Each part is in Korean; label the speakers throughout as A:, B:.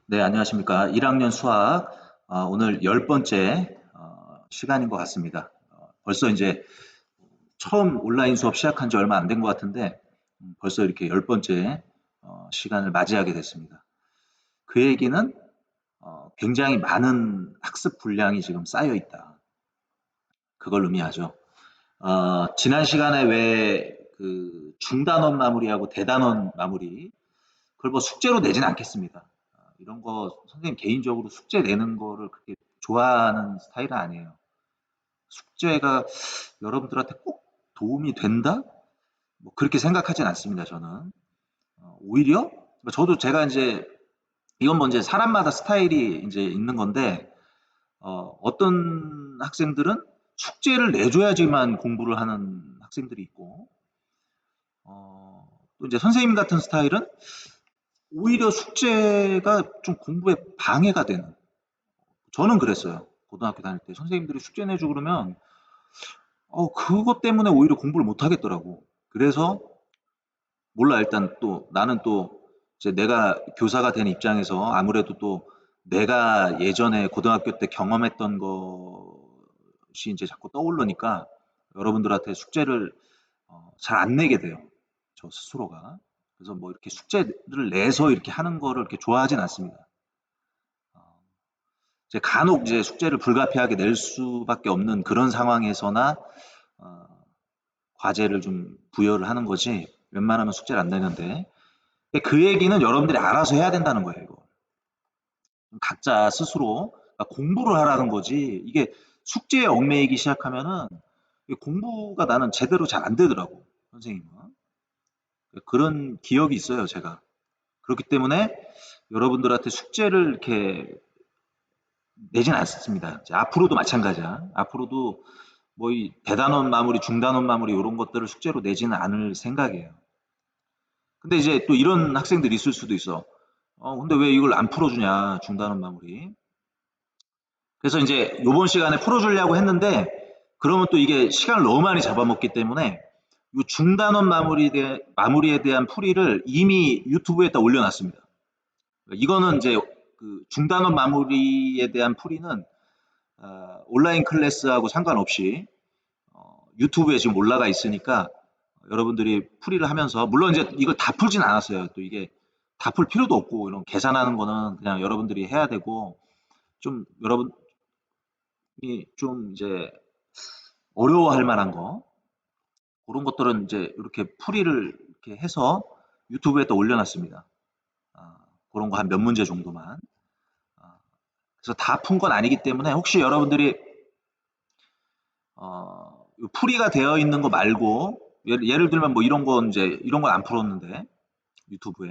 A: 네, 안녕하십니까. 1학년 수학, 오늘 10번째 시간인 것 같습니다. 벌써 이제 처음 온라인 수업 시작한 지 얼마 안 된 것 같은데, 벌써 이렇게 10번째 시간을 맞이하게 됐습니다. 그 얘기는 굉장히 많은 학습 분량이 지금 쌓여 있다. 그걸 의미하죠. 지난 시간에 왜 그 중단원 마무리하고 대단원 마무리, 그걸 뭐 숙제로 내진 않겠습니다. 이런 거 선생님 개인적으로 숙제 내는 거를 그렇게 좋아하는 스타일은 아니에요. 숙제가 여러분들한테 꼭 도움이 된다? 뭐 그렇게 생각하진 않습니다, 저는. 오히려 저도 제가 이제 이건 뭐 이제 사람마다 스타일이 이제 있는 건데 어떤 학생들은 숙제를 내줘야지만 공부를 하는 학생들이 있고 또 이제 선생님 같은 스타일은 오히려 숙제가 좀 공부에 방해가 되는. 저는 그랬어요. 고등학교 다닐 때 선생님들이 숙제 내주고 그러면 그것 때문에 오히려 공부를 못 하겠더라고. 그래서 몰라 일단 또 나는 또 이제 내가 교사가 된 입장에서 아무래도 또 내가 예전에 고등학교 때 경험했던 것이 이제 자꾸 떠오르니까 여러분들한테 숙제를 잘 안 내게 돼요. 저 스스로가. 그래서 뭐 이렇게 숙제를 내서 이렇게 하는 거를 이렇게 좋아하진 않습니다. 어, 이제 간혹 이제 숙제를 불가피하게 낼 수밖에 없는 그런 상황에서나 어, 과제를 좀 부여를 하는 거지 웬만하면 숙제를 안 내는데 근데 그 얘기는 여러분들이 알아서 해야 된다는 거예요. 이거. 각자 스스로 그러니까 공부를 하라는 거지 이게 숙제에 얽매이기 시작하면은 공부가 나는 제대로 잘 안 되더라고 선생님은 그런 기억이 있어요 제가 그렇기 때문에 여러분들한테 숙제를 이렇게 내진 않습니다. 이제 앞으로도 마찬가지야. 앞으로도 뭐 이 대단원 마무리, 중단원 마무리 이런 것들을 숙제로 내지는 않을 생각이에요. 근데 이제 또 이런 학생들이 있을 수도 있어. 근데 왜 이걸 안 풀어주냐, 중단원 마무리. 그래서 이제 요번 시간에 풀어주려고 했는데, 그러면 또 이게 시간을 너무 많이 잡아먹기 때문에, 이 중단원 마무리에 대한 풀이를 이미 유튜브에다 올려놨습니다. 이거는 이제 그 중단원 마무리에 대한 풀이는 온라인 클래스하고 상관없이 유튜브에 지금 올라가 있으니까 여러분들이 풀이를 하면서 물론 이제 이걸 다 풀진 않았어요. 또 이게 다 풀 필요도 없고 이런 계산하는 거는 그냥 여러분들이 해야 되고 좀 여러분이 좀 이제 어려워할 만한 거 그런 것들은 이제 이렇게 풀이를 이렇게 해서 유튜브에 또 올려놨습니다. 그런 거 한 몇 문제 정도만. 아, 그래서 다 푼 건 아니기 때문에 혹시 여러분들이 풀이가 되어 있는 거 말고 예를 들면 뭐 이런 거 이제 이런 건 안 풀었는데 유튜브에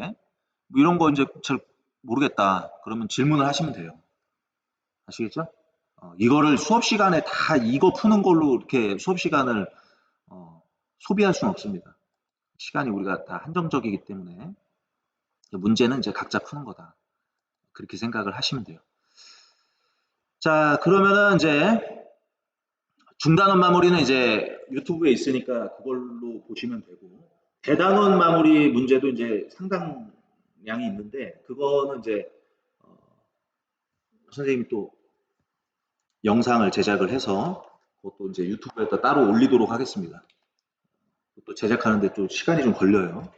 A: 뭐 이런 거 이제 잘 모르겠다. 그러면 질문을 하시면 돼요. 아시겠죠? 이거를 수업 시간에 다 이거 푸는 걸로 이렇게 수업 시간을 소비할 수는 없습니다. 시간이 우리가 다 한정적이기 때문에 문제는 이제 각자 푸는 거다. 그렇게 생각을 하시면 돼요. 자, 그러면은 이제 중단원 마무리는 이제 유튜브에 있으니까 그걸로 보시면 되고 대단원 마무리 문제도 이제 상당량이 있는데 그거는 이제 어, 선생님이 또 영상을 제작을 해서 그것도 이제 유튜브에다 따로 올리도록 하겠습니다. 또 제작하는데 또 시간이 좀 걸려요.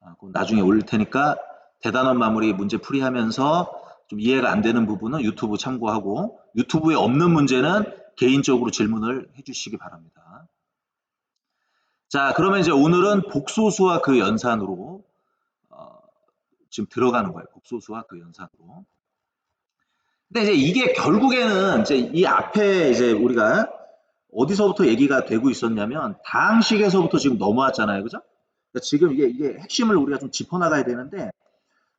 A: 그건 나중에 올릴 테니까 대단원 마무리 문제 풀이하면서 좀 이해가 안 되는 부분은 유튜브 참고하고 유튜브에 없는 문제는 개인적으로 질문을 해주시기 바랍니다. 자, 그러면 이제 오늘은 복소수와 그 연산으로 어, 지금 들어가는 거예요. 복소수와 그 연산으로. 근데 이제 이게 결국에는 이제 이 앞에 이제 우리가 어디서부터 얘기가 되고 있었냐면 다항식에서부터 지금 넘어왔잖아요. 그죠? 그러니까 지금 이게 핵심을 우리가 좀 짚어나가야 되는데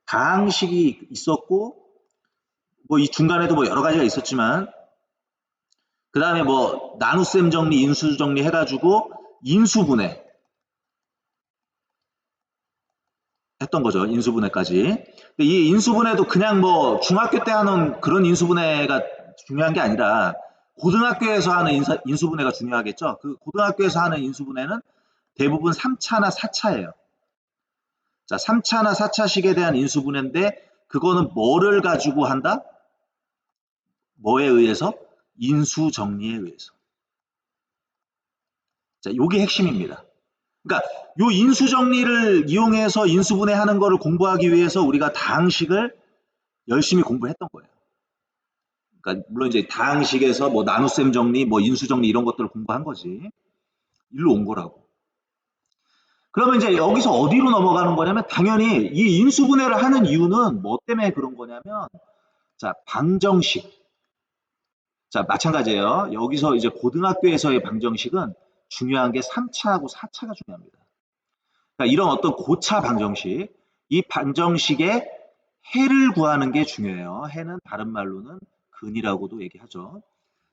A: 다항식이 있었고 뭐 이 중간에도 뭐 여러 가지가 있었지만 그 다음에 뭐 나눗셈 정리, 인수 정리 해가지고 인수분해 했던 거죠. 인수분해까지. 근데 이 인수분해도 그냥 뭐 중학교 때 하는 그런 인수분해가 중요한 게 아니라 고등학교에서 하는 인수분해가 중요하겠죠. 그 고등학교에서 하는 인수분해는 대부분 3차나 4차예요. 자, 3차나 4차식에 대한 인수분해인데 그거는 뭐를 가지고 한다? 뭐에 의해서? 인수정리에 의해서. 자, 요게 핵심입니다. 그러니까 요 인수정리를 이용해서 인수분해하는 거를 공부하기 위해서 우리가 다항식을 열심히 공부했던 거예요. 그러니까 물론 이제 다항식에서 뭐 나눗셈 정리, 뭐 인수정리 이런 것들을 공부한 거지. 일로 온 거라고. 그러면 이제 여기서 어디로 넘어가는 거냐면 당연히 이 인수분해를 하는 이유는 뭐 때문에 그런 거냐면 자, 방정식. 자, 마찬가지예요. 여기서 이제 고등학교에서의 방정식은 중요한 게 3차하고 4차가 중요합니다. 그러니까 이런 어떤 고차 방정식, 이 방정식의 해를 구하는 게 중요해요. 해는 다른 말로는 근이라고도 얘기하죠.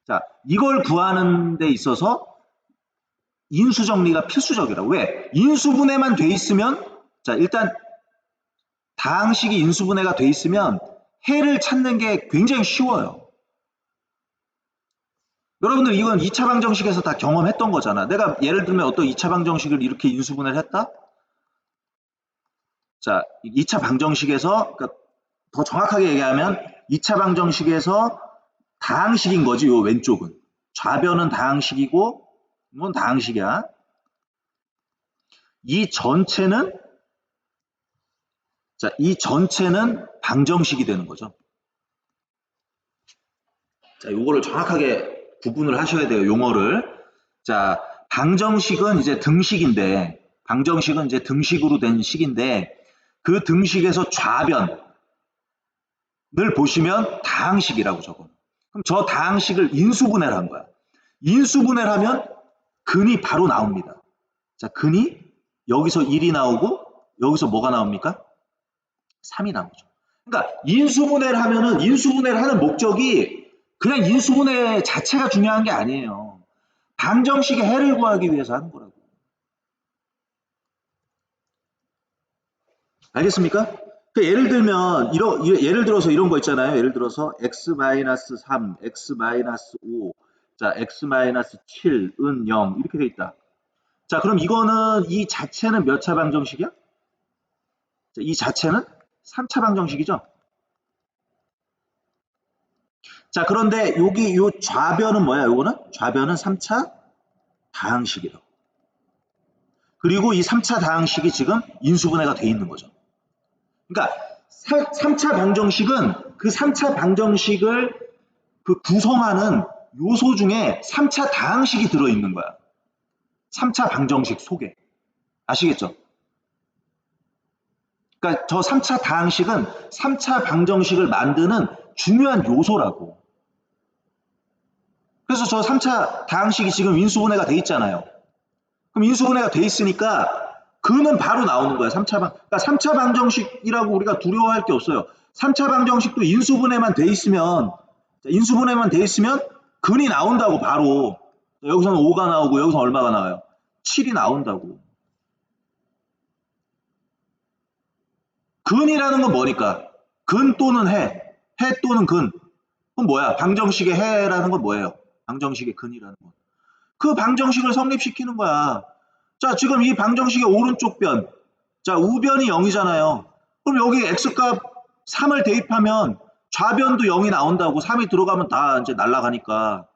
A: 자, 이걸 구하는 데 있어서 인수정리가 필수적이라. 왜? 인수분해만 돼 있으면, 자, 일단 다항식이 인수분해가 돼 있으면 해를 찾는 게 굉장히 쉬워요. 여러분들 이건 2차 방정식에서 다 경험했던 거잖아. 내가 예를 들면 어떤 2차 방정식을 이렇게 인수분해를 했다? 자, 2차 방정식에서, 그러니까 더 정확하게 얘기하면 2차 방정식에서 다항식인 거지, 요 왼쪽은. 좌변은 다항식이고, 이건 다항식이야. 이 전체는, 자, 이 전체는 방정식이 되는 거죠. 자, 요거를 정확하게 구분을 하셔야 돼요, 용어를. 자, 방정식은 이제 등식인데, 방정식은 이제 등식으로 된 식인데, 그 등식에서 좌변을 보시면 다항식이라고 적어. 그럼 저 다항식을 인수분해를 한 거야. 인수분해를 하면 근이 바로 나옵니다. 자, 근이 여기서 1이 나오고 여기서 뭐가 나옵니까? 3이 나오죠. 그러니까 인수분해를 하면은 인수분해를 하는 목적이 그냥 인수분해 자체가 중요한 게 아니에요. 방정식의 해를 구하기 위해서 하는 거라고. 알겠습니까? 그 예를 들면 예를 들어서 이런 거 있잖아요. 예를 들어서 x-3, x-5, 자 x-7, 은 0 이렇게 돼 있다. 자, 그럼 이거는 이 자체는 몇 차 방정식이야? 자, 이 자체는 3차 방정식이죠. 자, 그런데 여기 요 좌변은 뭐야? 요거는 좌변은 3차 다항식이라고. 그리고 이 3차 다항식이 지금 인수분해가 돼 있는 거죠. 그러니까 3차 방정식은 그 3차 방정식을 그 구성하는 요소 중에 3차 다항식이 들어있는 거야. 3차 방정식 속에. 아시겠죠? 그러니까 저 3차 다항식은 3차 방정식을 만드는 중요한 요소라고. 그래서 저 3차 다항식이 지금 인수분해가 돼 있잖아요. 그럼 인수분해가 돼 있으니까 그는 바로 나오는 거야. 3차 방. 그러니까 3차 방정식이라고 우리가 두려워할 게 없어요. 3차 방정식도 인수분해만 돼 있으면 근이 나온다고 바로. 여기서는 5가 나오고 여기서 얼마가 나와요? 7이 나온다고. 근이라는 건 뭐니까? 근 또는 해. 해 또는 근. 그건 뭐야? 방정식의 해라는 건 뭐예요? 방정식의 근이라는 건. 그 방정식을 성립시키는 거야. 자, 지금 이 방정식의 오른쪽 변. 자, 우변이 0이잖아요. 그럼 여기 x값 3을 대입하면 좌변도 0이 나온다고. 3이 들어가면 다 이제 날아가니까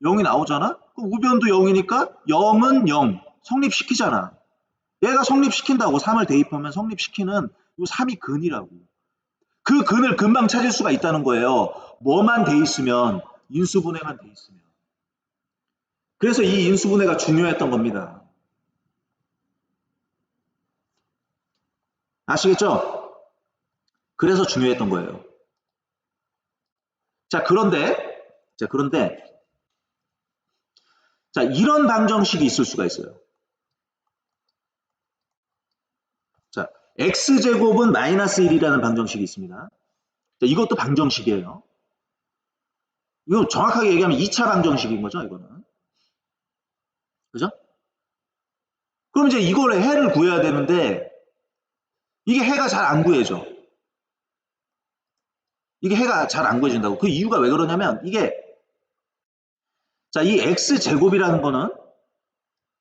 A: 0이 나오잖아? 그럼 우변도 0이니까 0은 0. 성립시키잖아. 얘가 성립시킨다고. 3을 대입하면 성립시키는 요 3이 근이라고. 그 근을 금방 찾을 수가 있다는 거예요. 뭐만 돼 있으면, 인수분해만 돼 있으면. 그래서 이 인수분해가 중요했던 겁니다. 아시겠죠? 그래서 중요했던 거예요. 자, 그런데, 자, 이런 방정식이 있을 수가 있어요. 자, x제곱은 마이너스 1이라는 방정식이 있습니다. 자, 이것도 방정식이에요. 이거 정확하게 얘기하면 2차 방정식인 거죠, 이거는. 그죠? 그럼 이제 이거를 해를 구해야 되는데, 이게 해가 잘 안 구해져. 이게 해가 잘 안 구해진다고. 그 이유가 왜 그러냐면, 이게, 자, 이 x제곱이라는 거는,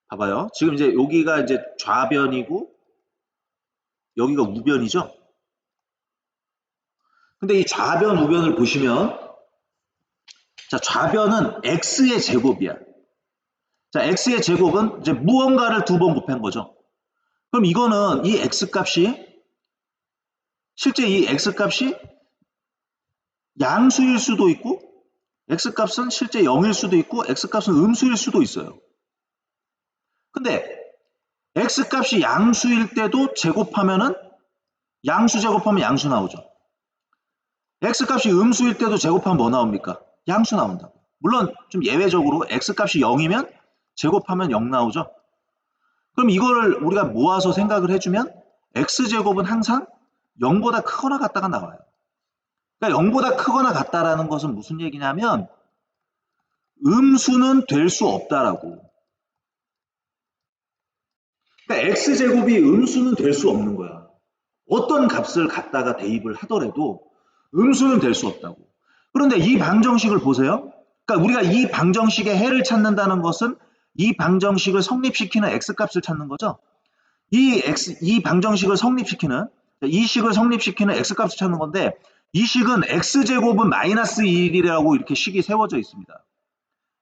A: 봐봐요. 지금 이제 여기가 이제 좌변이고, 여기가 우변이죠? 근데 이 좌변, 우변을 보시면, 자, 좌변은 x의 제곱이야. 자, x의 제곱은 이제 무언가를 두 번 곱한 거죠. 그럼 이거는 이 x값이, 실제 이 x값이 양수일 수도 있고, x값은 실제 0일 수도 있고, x값은 음수일 수도 있어요. 근데 x값이 양수일 때도 제곱하면은 양수 제곱하면 양수 나오죠. x값이 음수일 때도 제곱하면 뭐 나옵니까? 양수 나온다고. 물론 좀 예외적으로 x값이 0이면 제곱하면 0 나오죠. 그럼 이거를 우리가 모아서 생각을 해주면 x제곱은 항상 0보다 크거나 같다가 나와요. 그러니까 0보다 크거나 같다라는 것은 무슨 얘기냐면 음수는 될 수 없다라고. 그러니까 x제곱이 음수는 될 수 없는 거야. 어떤 값을 갖다가 대입을 하더라도 음수는 될 수 없다고. 그런데 이 방정식을 보세요. 그러니까 우리가 이 방정식의 해를 찾는다는 것은 이 방정식을 성립시키는 x값을 찾는 거죠. 이 방정식을 성립시키는, 이 식을 성립시키는 x값을 찾는 건데, 이 식은 x제곱은 마이너스 1이라고 이렇게 식이 세워져 있습니다.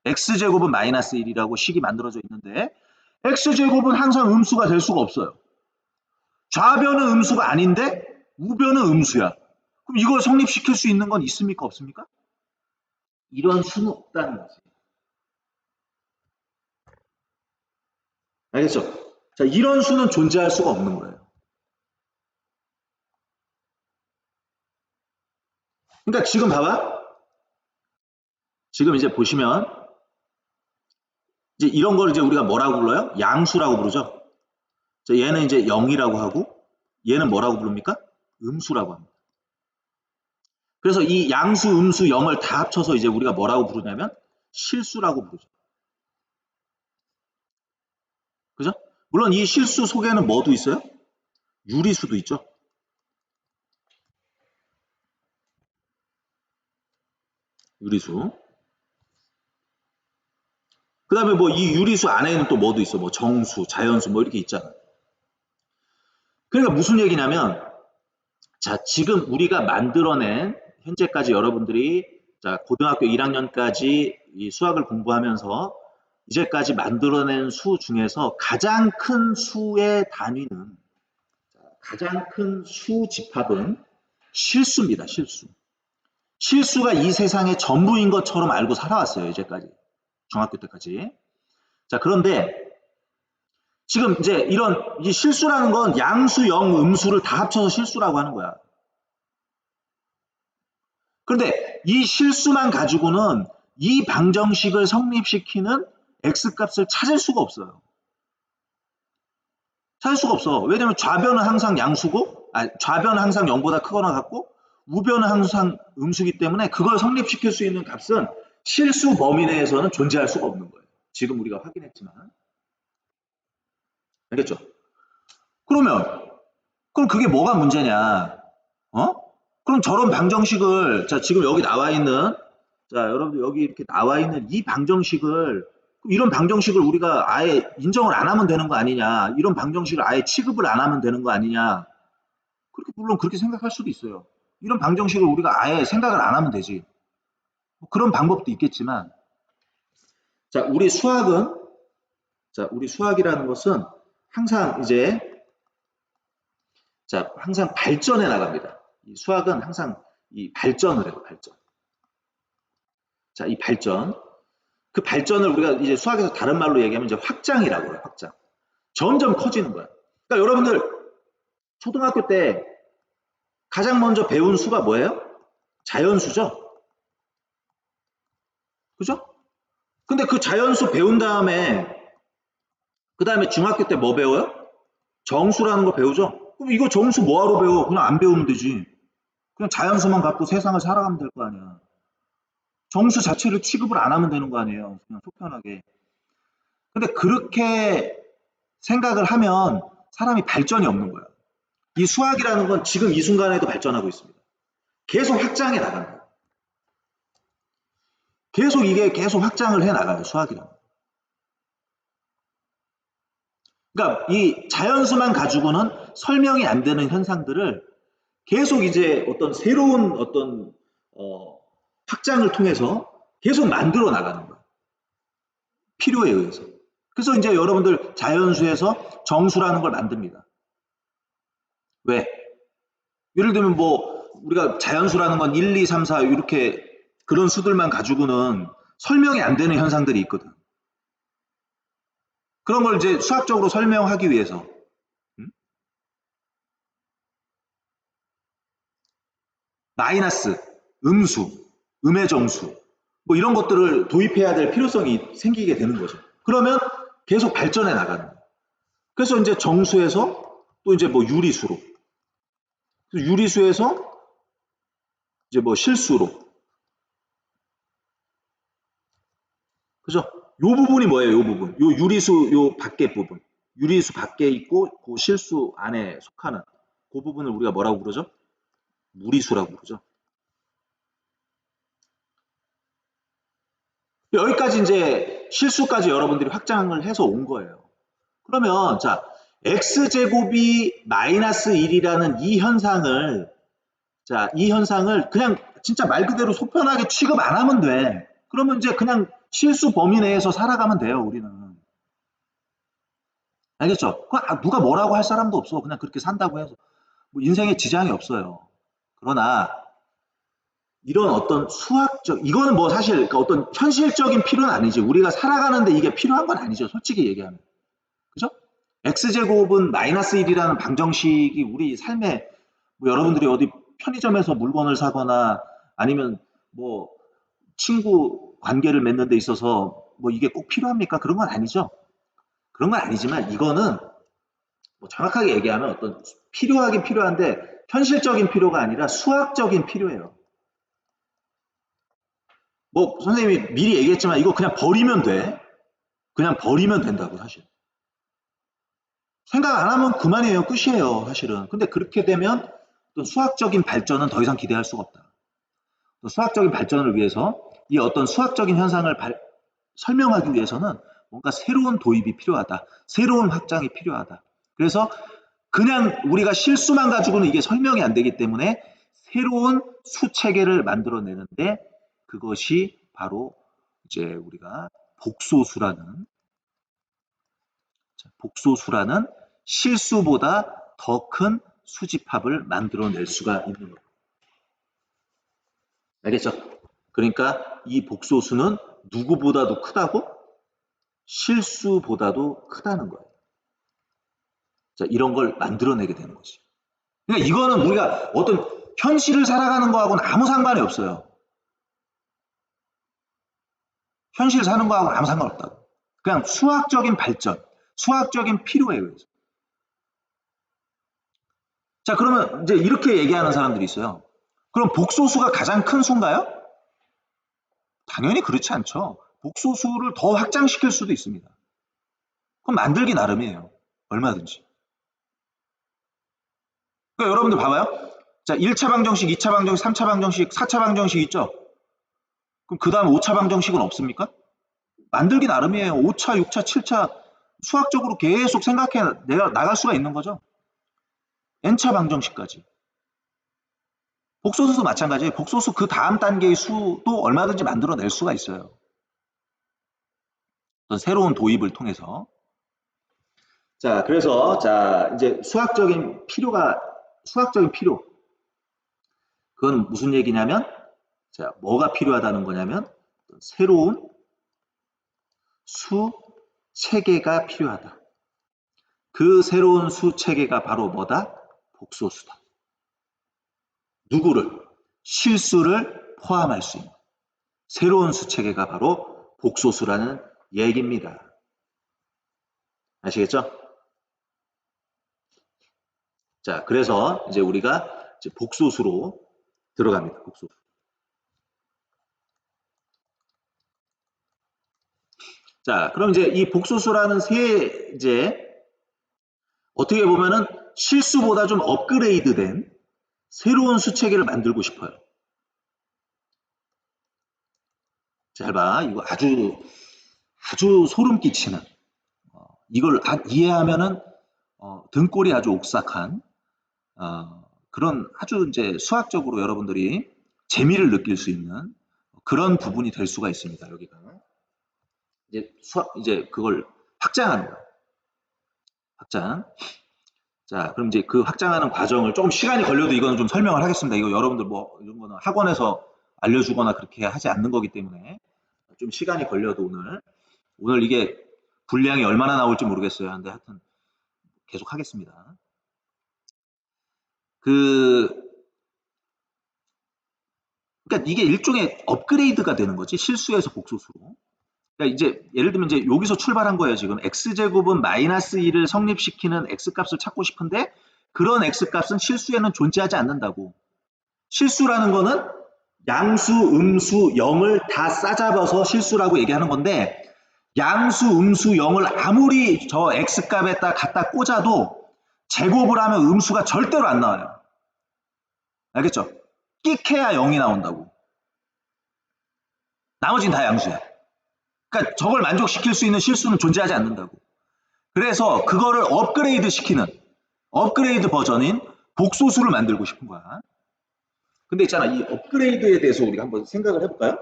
A: x제곱은 마이너스 1이라고 식이 만들어져 있는데, x제곱은 항상 음수가 될 수가 없어요. 좌변은 음수가 아닌데 우변은 음수야. 그럼 이걸 성립시킬 수 있는 건 있습니까? 없습니까? 이런 수는 없다는 거지. 알겠죠? 자, 이런 수는 존재할 수가 없는 거예요. 그러니까 지금 봐봐. 지금 이제 보시면 이제 이런 걸 이제 우리가 뭐라고 불러요? 양수라고 부르죠. 자, 얘는 이제 0이라고 하고 얘는 뭐라고 부릅니까? 음수라고 합니다. 그래서 이 양수, 음수, 0을 다 합쳐서 이제 우리가 뭐라고 부르냐면 실수라고 부르죠. 그죠? 물론 이 실수 속에는 뭐도 있어요? 유리수도 있죠. 유리수. 그 다음에 뭐 이 유리수 안에는 또 뭐도 있어. 뭐 정수, 자연수 뭐 이렇게 있잖아. 그러니까 무슨 얘기냐면, 자, 지금 우리가 만들어낸 현재까지 여러분들이 자, 고등학교 1학년까지 이 수학을 공부하면서 이제까지 만들어낸 수 중에서 가장 큰 수의 단위는, 가장 큰 수 집합은 실수입니다. 실수. 실수가 이 세상의 전부인 것처럼 알고 살아왔어요. 이제까지. 중학교 때까지. 자, 그런데 지금 이제 이런 이 실수라는 건 양수, 영, 음수를 다 합쳐서 실수라고 하는 거야. 그런데 이 실수만 가지고는 이 방정식을 성립시키는 x값을 찾을 수가 없어요. 찾을 수가 없어. 왜냐면 좌변은 항상 양수고, 좌변은 항상 0보다 크거나 같고, 우변은 항상 음수기 때문에 그걸 성립시킬 수 있는 값은 실수 범위 내에서는 존재할 수가 없는 거예요. 지금 우리가 확인했지만. 알겠죠? 그러면, 그럼 그게 뭐가 문제냐? 어? 그럼 저런 방정식을, 자, 지금 여기 나와 있는, 자, 여러분들 여기 이렇게 나와 있는 이 방정식을, 이런 방정식을 우리가 아예 인정을 안 하면 되는 거 아니냐? 이런 방정식을 아예 취급을 안 하면 되는 거 아니냐? 그렇게, 물론 그렇게 생각할 수도 있어요. 이런 방정식을 우리가 아예 생각을 안 하면 되지. 뭐 그런 방법도 있겠지만, 자, 우리 수학이라는 것은 항상 이제, 자, 항상 발전해 나갑니다. 이 수학은 항상 이 발전을 해요, 발전. 자, 이 발전. 그 발전을 우리가 이제 수학에서 다른 말로 얘기하면 이제 확장이라고 해요, 확장. 점점 커지는 거야. 그러니까 여러분들 초등학교 때 가장 먼저 배운 수가 뭐예요? 자연수죠? 그죠? 근데 그 자연수 배운 다음에, 그 다음에 중학교 때 뭐 배워요? 정수라는 거 배우죠? 그럼 이거 정수 뭐하러 배워? 그냥 안 배우면 되지. 그냥 자연수만 갖고 세상을 살아가면 될 거 아니야. 정수 자체를 취급을 안 하면 되는 거 아니에요. 그냥 속 편하게. 근데 그렇게 생각을 하면 사람이 발전이 없는 거야. 이 수학이라는 건 지금 이 순간에도 발전하고 있습니다. 계속 확장해 나간다. 계속 이게 계속 확장을 해 나가요, 수학이라는. 그러니까 이 자연수만 가지고는 설명이 안 되는 현상들을 계속 이제 어떤 새로운 어떤 확장을 통해서 계속 만들어 나가는 거예요. 필요에 의해서. 그래서 이제 여러분들 자연수에서 정수라는 걸 만듭니다. 왜? 예를 들면 뭐 우리가 자연수라는 건 1, 2, 3, 4 이렇게 그런 수들만 가지고는 설명이 안 되는 현상들이 있거든. 그런 걸 이제 수학적으로 설명하기 위해서 마이너스, 음수, 음의 정수 뭐 이런 것들을 도입해야 될 필요성이 생기게 되는 거죠. 그러면 계속 발전해 나가는 거예요. 그래서 이제 정수에서 또 이제 뭐 유리수로, 유리수에서 이제 뭐 실수로, 그죠? 요 부분이 뭐예요? 요 부분, 요 유리수 요 밖에 부분, 유리수 밖에 있고 그 실수 안에 속하는 그 부분을 우리가 뭐라고 부르죠? 무리수라고 부르죠. 여기까지 이제 실수까지 여러분들이 확장을 해서 온 거예요. 그러면 자 x제곱이 마이너스 1이라는 이 현상을 이 현상을 그냥 진짜 말 그대로 속편하게 취급 안 하면 돼. 그러면 이제 그냥 실수 범위 내에서 살아가면 돼요, 우리는. 알겠죠? 누가 뭐라고 할 사람도 없어. 그냥 그렇게 산다고 해서. 뭐 인생에 지장이 없어요. 그러나 이런 어떤 수학적, 이거는 뭐 사실 그러니까 어떤 현실적인 필요는 아니지. 우리가 살아가는데 이게 필요한 건 아니죠. 솔직히 얘기하면. 그죠? x제곱은 마이너스 1이라는 방정식이 우리 삶에 뭐 여러분들이 어디 편의점에서 물건을 사거나 아니면 뭐 친구 관계를 맺는 데 있어서 뭐 이게 꼭 필요합니까? 그런 건 아니죠. 그런 건 아니지만 이거는 뭐 정확하게 얘기하면 어떤 필요하긴 필요한데 현실적인 필요가 아니라 수학적인 필요예요. 뭐 선생님이 미리 얘기했지만 이거 그냥 버리면 돼. 그냥 버리면 된다고 사실. 생각 안 하면 그만이에요. 끝이에요. 사실은. 근데 그렇게 되면 또 수학적인 발전은 더 이상 기대할 수가 없다. 또 수학적인 발전을 위해서 이 어떤 수학적인 현상을 설명하기 위해서는 뭔가 새로운 도입이 필요하다. 새로운 확장이 필요하다. 그래서 그냥 우리가 실수만 가지고는 이게 설명이 안 되기 때문에 새로운 수체계를 만들어내는데 그것이 바로 이제 우리가 복소수라는 복소수라는 실수보다 더 큰 수집합을 만들어낼 수가 있는 겁니다. 알겠죠? 그러니까 이 복소수는 누구보다도 크다고? 실수보다도 크다는 거예요. 자, 이런 걸 만들어내게 되는 거지. 그러니까 이거는 우리가 어떤 현실을 살아가는 거하고는 아무 상관이 없어요. 현실 사는 거하고 아무 상관없다고. 그냥 수학적인 발전, 수학적인 필요에 의해서. 자, 그러면 이제 이렇게 얘기하는 사람들이 있어요. 그럼 복소수가 가장 큰 수인가요? 당연히 그렇지 않죠. 복소수를 더 확장시킬 수도 있습니다. 그럼 만들기 나름이에요. 얼마든지. 그러니까 여러분들 봐봐요. 자, 1차 방정식, 2차 방정식, 3차 방정식, 4차 방정식 있죠? 그럼 그 다음 5차 방정식은 없습니까? 만들기 나름이에요. 5차, 6차, 7차 수학적으로 계속 생각해 나갈 수가 있는 거죠. n차 방정식까지. 복소수도 마찬가지예요. 복소수 그 다음 단계의 수도 얼마든지 만들어낼 수가 있어요. 어떤 새로운 도입을 통해서. 자, 그래서 자 이제 수학적인 필요. 그건 무슨 얘기냐면 자 뭐가 필요하다는 거냐면 새로운 수 체계가 필요하다. 그 새로운 수 체계가 바로 뭐다? 복소수다. 누구를? 실수를 포함할 수 있는 새로운 수 체계가 바로 복소수라는 얘기입니다. 아시겠죠? 자, 그래서 이제 우리가 이제 복소수로 들어갑니다. 복소수. 자, 그럼 이제 이 복소수라는 이제 어떻게 보면은 실수보다 좀 업그레이드된 새로운 수 체계를 만들고 싶어요. 잘 봐. 이거 아주 소름 끼치는 이걸 이해하면은 등골이 아주 옥삭한 그런 아주 이제 수학적으로 여러분들이 재미를 느낄 수 있는 그런 부분이 될 수가 있습니다. 여기가 이제 수학 이제 그걸 확장하는 거예요. 확장. 자, 그럼 이제 그 확장하는 과정을 조금 시간이 걸려도 이거는 좀 설명을 하겠습니다. 이거 여러분들 뭐 이런 거는 학원에서 알려주거나 그렇게 하지 않는 거기 때문에 좀 시간이 걸려도 오늘 이게 분량이 얼마나 나올지 모르겠어요. 근데 하여튼 계속 하겠습니다. 그러니까 이게 일종의 업그레이드가 되는 거지. 실수에서 복소수로. 그러니까 이제 예를 들면 이제 여기서 출발한 거예요. 지금 x제곱은 마이너스 1을 성립시키는 x값을 찾고 싶은데 그런 x값은 실수에는 존재하지 않는다고. 실수라는 거는 양수, 음수, 0을 다 싸잡아서 실수라고 얘기하는 건데 양수, 음수, 0을 아무리 저 x값에다 갖다 꽂아도 제곱을 하면 음수가 절대로 안 나와요. 알겠죠? 끽해야 0이 나온다고. 나머지는 다 양수야. 그러니까 저걸 만족시킬 수 있는 실수는 존재하지 않는다고. 그래서 그거를 업그레이드 시키는 업그레이드 버전인 복소수를 만들고 싶은 거야. 근데 있잖아, 이 업그레이드에 대해서 우리가 한번 생각을 해볼까요?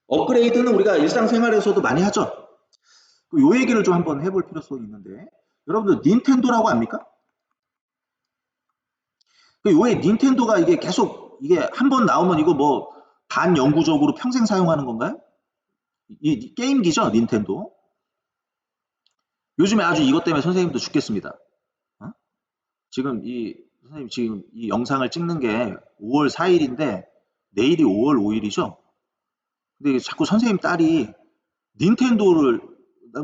A: 업그레이드는 우리가 일상생활에서도 많이 하죠. 요 얘기를 좀 한번 해볼 필요성이 있는데 여러분들 닌텐도라고 압니까? 요에 닌텐도가 이게 계속 이게 한번 나오면 이거 뭐 반영구적으로 평생 사용하는 건가요? 이 게임기죠, 닌텐도. 요즘에 아주 이것 때문에 선생님도 죽겠습니다. 어? 선생님 지금 이 영상을 찍는 게 5월 4일인데 내일이 5월 5일이죠. 근데 자꾸 선생님 딸이 닌텐도를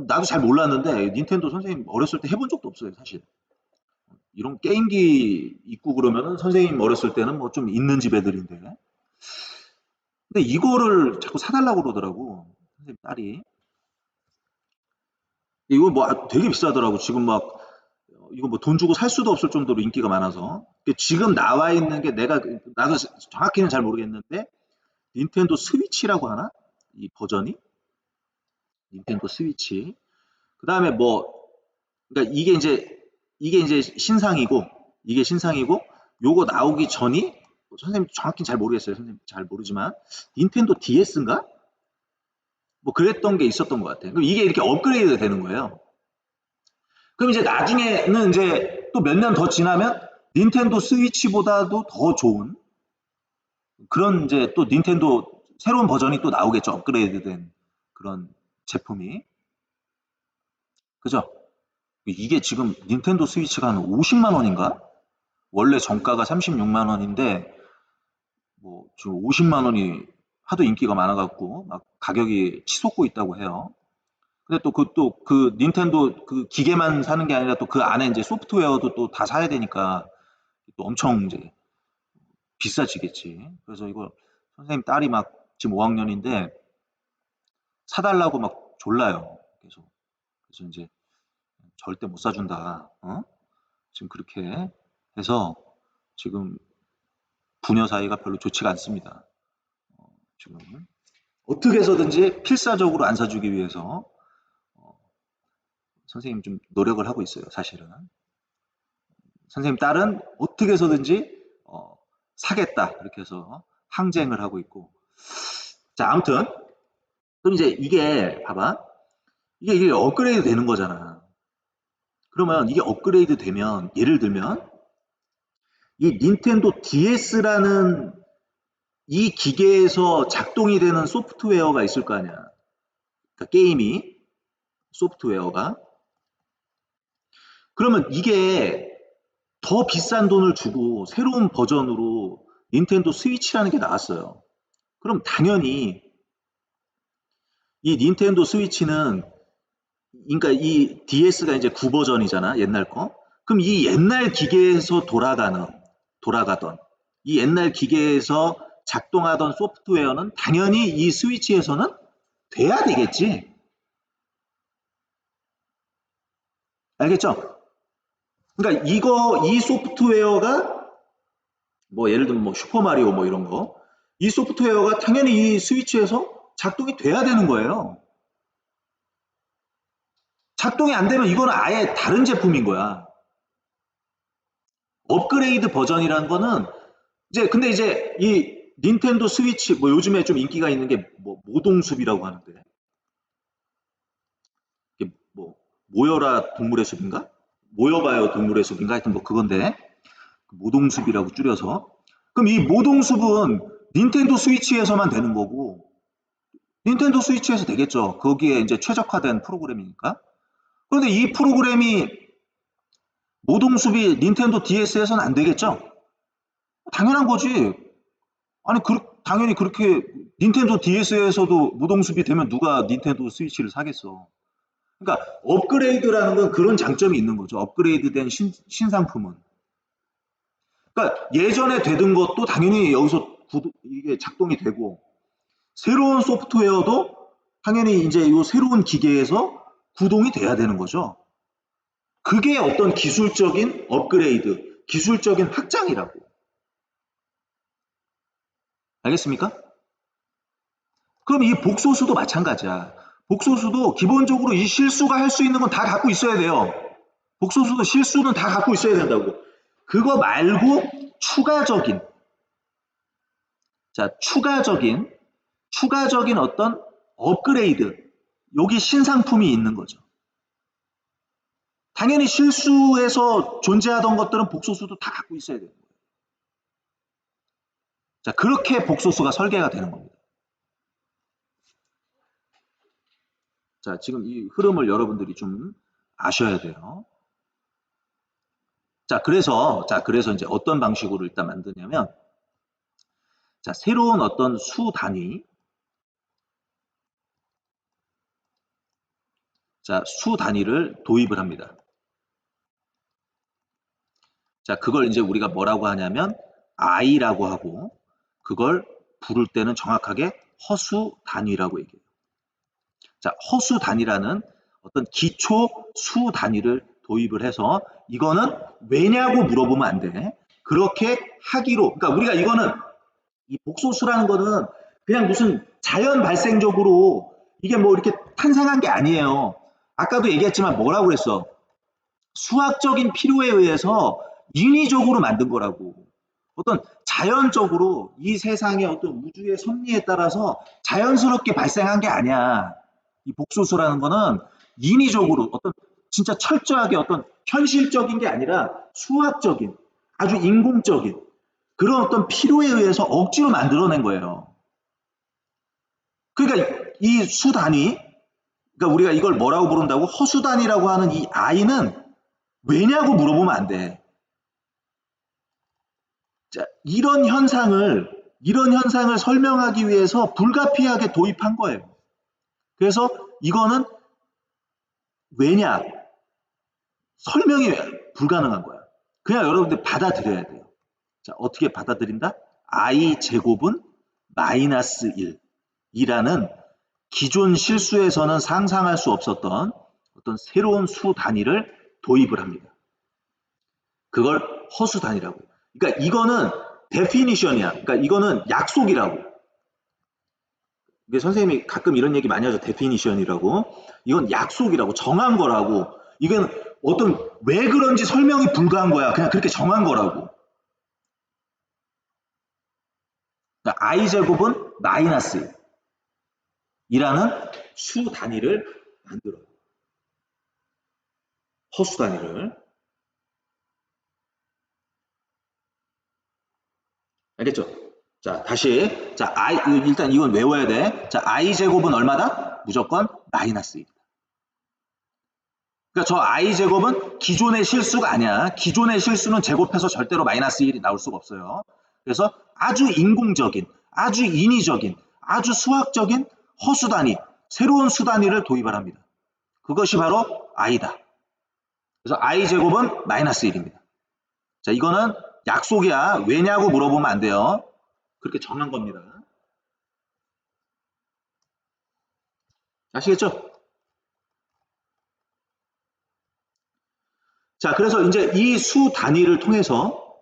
A: 나도 잘 몰랐는데 닌텐도 선생님 어렸을 때 해본 적도 없어요, 사실. 이런 게임기 있고 그러면은 선생님 어렸을 때는 뭐 좀 있는 집 애들인데. 근데 이거를 자꾸 사달라고 그러더라고, 선생님 딸이. 이거 뭐 되게 비싸더라고. 지금 막 이거 뭐 돈 주고 살 수도 없을 정도로 인기가 많아서. 지금 나와 있는 게 나도 정확히는 잘 모르겠는데 닌텐도 스위치라고 하나? 이 버전이? 닌텐도 스위치. 그다음에 뭐 그러니까 이게 이제 신상이고 이게 신상이고 요거 나오기 전이 선생님 정확히 잘 모르겠어요. 선생님 잘 모르지만 닌텐도 DS인가? 뭐 그랬던 게 있었던 것 같아요. 그럼 이게 이렇게 업그레이드가 되는 거예요. 그럼 이제 나중에는 이제 또 몇 년 더 지나면 닌텐도 스위치보다도 더 좋은 그런 이제 또 닌텐도 새로운 버전이 또 나오겠죠. 업그레이드된 그런 제품이. 그죠? 이게 지금 닌텐도 스위치가 한 50만 원인가? 원래 정가가 36만 원인데 뭐 지금 50만 원이 하도 인기가 많아갖고 막 가격이 치솟고 있다고 해요. 근데 또 그 닌텐도 그 기계만 사는 게 아니라 또 그 안에 이제 소프트웨어도 또 다 사야 되니까 또 엄청 이제 비싸지겠지. 그래서 이거 선생님 딸이 막 지금 5학년인데 사달라고 막 졸라요. 계속. 그래서 이제 절대 못 사준다. 어? 지금 그렇게 해서 지금 부녀 사이가 별로 좋지가 않습니다. 지금 어떻게 해서든지 필사적으로 안 사주기 위해서 선생님 좀 노력을 하고 있어요. 사실은. 선생님 딸은 어떻게 해서든지 사겠다 이렇게 해서 항쟁을 하고 있고 자 아무튼 그럼 이제 이게 봐봐 이게 업그레이드 되는 거잖아. 그러면 이게 업그레이드 되면 예를 들면 이 닌텐도 DS라는 이 기계에서 작동이 되는 소프트웨어가 있을 거 아니야. 그러니까 게임이 소프트웨어가 그러면 이게 더 비싼 돈을 주고 새로운 버전으로 닌텐도 스위치라는 게 나왔어요. 그럼 당연히 이 닌텐도 스위치는 그러니까 이 DS가 이제 9버전이잖아 옛날 거. 그럼 이 옛날 기계에서 돌아가던 이 옛날 기계에서 작동하던 소프트웨어는 당연히 이 스위치에서는 돼야 되겠지. 알겠죠? 그러니까 이 소프트웨어가 뭐 예를 들면 뭐 슈퍼마리오 뭐 이런 거. 이 소프트웨어가 당연히 이 스위치에서 작동이 돼야 되는 거예요. 작동이 안 되면 이거는 아예 다른 제품인 거야. 업그레이드 버전이라는 거는 근데 이제 이 닌텐도 스위치 뭐 요즘에 좀 인기가 있는 게 뭐 모동숲이라고 하는데 이게 뭐 모여라 동물의 숲인가? 모여봐요 동물의 숲인가? 하여튼 뭐 그건데 모동숲이라고 줄여서 그럼 이 모동숲은 닌텐도 스위치에서만 되는 거고 닌텐도 스위치에서 되겠죠. 거기에 이제 최적화된 프로그램이니까. 그런데 이 프로그램이 모동숲이 닌텐도 DS에서는 안 되겠죠? 당연한 거지. 아니, 당연히 그렇게 닌텐도 DS에서도 모동숲이 되면 누가 닌텐도 스위치를 사겠어. 그러니까 업그레이드라는 건 그런 장점이 있는 거죠. 업그레이드된 신상품은. 그러니까 예전에 되던 것도 당연히 여기서 이게 작동이 되고 새로운 소프트웨어도 당연히 이제 이 새로운 기계에서 구동이 돼야 되는 거죠. 그게 어떤 기술적인 업그레이드, 기술적인 확장이라고. 알겠습니까? 그럼 이 복소수도 마찬가지야. 복소수도 기본적으로 이 실수가 할 수 있는 건 다 갖고 있어야 돼요. 복소수도 실수는 다 갖고 있어야 된다고. 그거 말고 추가적인, 추가적인 어떤 업그레이드, 여기 신상품이 있는 거죠. 당연히 실수에서 존재하던 것들은 복소수도 다 갖고 있어야 되는 거예요. 자, 그렇게 복소수가 설계가 되는 겁니다. 자, 지금 이 흐름을 여러분들이 좀 아셔야 돼요. 그래서 이제 어떤 방식으로 일단 만드냐면, 자, 새로운 어떤 수 단위, 자, 수 단위를 도입을 합니다. 자, 그걸 이제 우리가 뭐라고 하냐면, i라고 하고, 그걸 부를 때는 정확하게 허수 단위라고 얘기해요. 자, 허수 단위라는 어떤 기초 수 단위를 도입을 해서 이거는 왜냐고 물어보면 안 돼. 그렇게 하기로, 그러니까 우리가 이거는 이 복소수라는 거는 그냥 무슨 자연 발생적으로 이게 뭐 이렇게 탄생한 게 아니에요. 아까도 얘기했지만 뭐라고 그랬어? 수학적인 필요에 의해서 인위적으로 만든 거라고. 어떤 자연적으로 이 세상의 어떤 우주의 섭리에 따라서 자연스럽게 발생한 게 아니야. 이 복소수라는 거는 인위적으로 어떤 진짜 철저하게 어떤 현실적인 게 아니라 수학적인 아주 인공적인 그런 어떤 필요에 의해서 억지로 만들어낸 거예요. 그러니까 이 수 단위, 그러니까 우리가 이걸 뭐라고 부른다고? 허수 단위라고 하는 이 i는 왜냐고 물어보면 안 돼. 자, 이런 현상을 설명하기 위해서 불가피하게 도입한 거예요. 그래서 이거는 왜냐? 설명이 불가능한 거야. 그냥 여러분들 받아들여야 돼요. 자, 어떻게 받아들인다? i 제곱은 마이너스 1이라는 기존 실수에서는 상상할 수 없었던 어떤 새로운 수 단위를 도입을 합니다. 그걸 허수 단위라고. 그러니까 이거는 definition이야. 그러니까 이거는 약속이라고. 선생님이 가끔 이런 얘기 많이 하죠. definition이라고. 이건 약속이라고. 정한 거라고. 이건 어떤 왜 그런지 설명이 불가한 거야. 그냥 그렇게 정한 거라고. 그러니까 i제곱은 마이너스 1이라는 수 단위를 만들어요. 허수 단위를. 알겠죠? 자, 다시. 자, 일단 이건 외워야 돼. 자, i제곱은 얼마다? 무조건 마이너스 1. 그러니까 저 i제곱은 기존의 실수가 아니야. 기존의 실수는 제곱해서 절대로 마이너스 1이 나올 수가 없어요. 그래서 아주 인공적인, 아주 인위적인, 아주 수학적인 허수 단위, 새로운 수 단위를 도입을 합니다. 그것이 바로 i다. 그래서 i제곱은 마이너스 1입니다. 자, 이거는 약속이야. 왜냐고 물어보면 안 돼요. 그렇게 정한 겁니다. 아시겠죠? 자, 그래서 이제 이 수 단위를 통해서,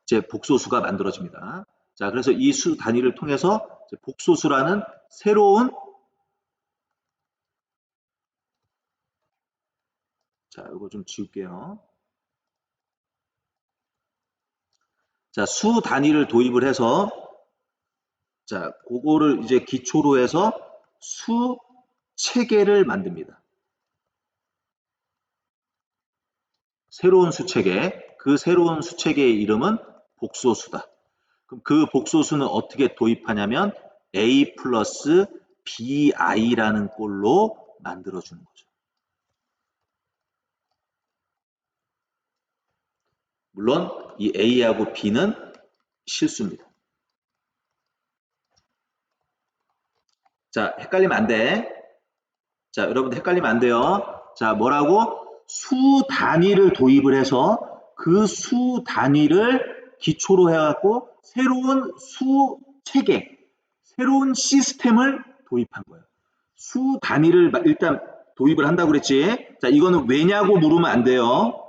A: 이제 복소수가 만들어집니다. 자, 그래서 이 수 단위를 통해서 복소수라는 새로운, 자, 이거 좀 지울게요. 자, 수 단위를 도입을 해서 자, 그거를 이제 기초로 해서 수 체계를 만듭니다. 새로운 수 체계. 그 새로운 수 체계의 이름은 복소수다. 그럼 그 복소수는 어떻게 도입하냐면 a 플러스 bi라는 꼴로 만들어주는 거죠. 물론 이 a하고 b는 실수입니다. 자, 헷갈리면 안 돼. 자, 여러분들 헷갈리면 안 돼요. 자, 뭐라고? 수 단위를 도입을 해서 그 수 단위를 기초로 해갖고 새로운 수 체계, 새로운 시스템을 도입한 거예요. 수 단위를 일단 도입을 한다고 그랬지. 자, 이거는 왜냐고 물으면 안 돼요.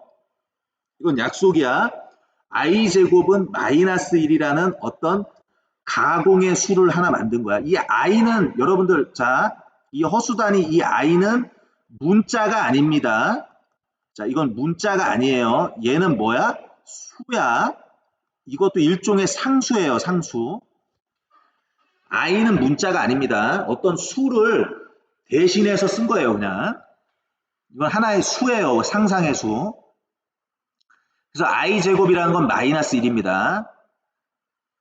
A: 이건 약속이야. i제곱은 마이너스 1이라는 어떤 가공의 수를 하나 만든 거야. 이 i는 여러분들, 자, 이 허수단위 이 i는 문자가 아닙니다. 자, 이건 문자가 아니에요. 얘는 뭐야? 수야. 이것도 일종의 상수예요, 상수. i는 문자가 아닙니다. 어떤 수를 대신해서 쓴 거예요, 그냥. 이건 하나의 수예요, 상상의 수. 그래서 i제곱이라는 건 마이너스 1입니다.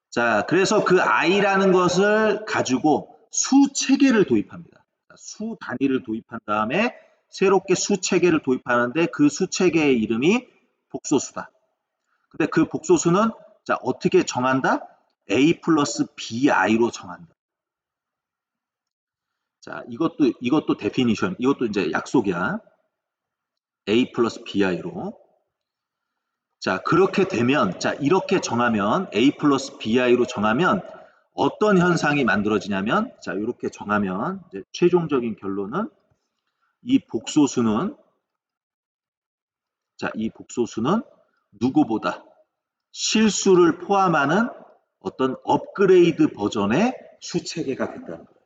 A: 자, 그래서 그 i라는 것을 가지고 수 체계를 도입합니다. 수 단위를 도입한 다음에 새롭게 수 체계를 도입하는데 그 수 체계의 이름이 복소수다. 근데 그 복소수는 자, 어떻게 정한다? a 플러스 bi로 정한다. 자, 이것도 데피니션, 이것도 이제 약속이야. a 플러스 bi로. 자, 그렇게 되면, 자, 이렇게 정하면, a 플러스 bi로 정하면 어떤 현상이 만들어지냐면, 자, 이렇게 정하면, 이제 최종적인 결론은 이 복소수는, 자, 이 복소수는 누구보다 실수를 포함하는 어떤 업그레이드 버전의 수체계가 된다는 거예요.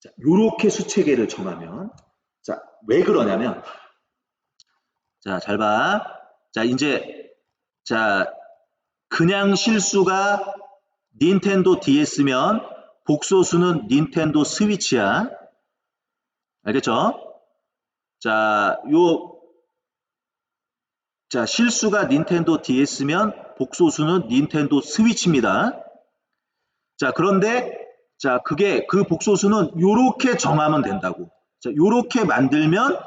A: 자, 요렇게 수체계를 정하면, 자, 왜 그러냐면, 자, 잘 봐. 자, 이제, 자, 그냥 실수가 닌텐도 DS면 복소수는 닌텐도 스위치야. 알겠죠? 자, 자, 실수가 닌텐도 DS면 복소수는 닌텐도 스위치입니다. 자, 그런데, 자, 그 복소수는 요렇게 정하면 된다고. 자, 요렇게 만들면,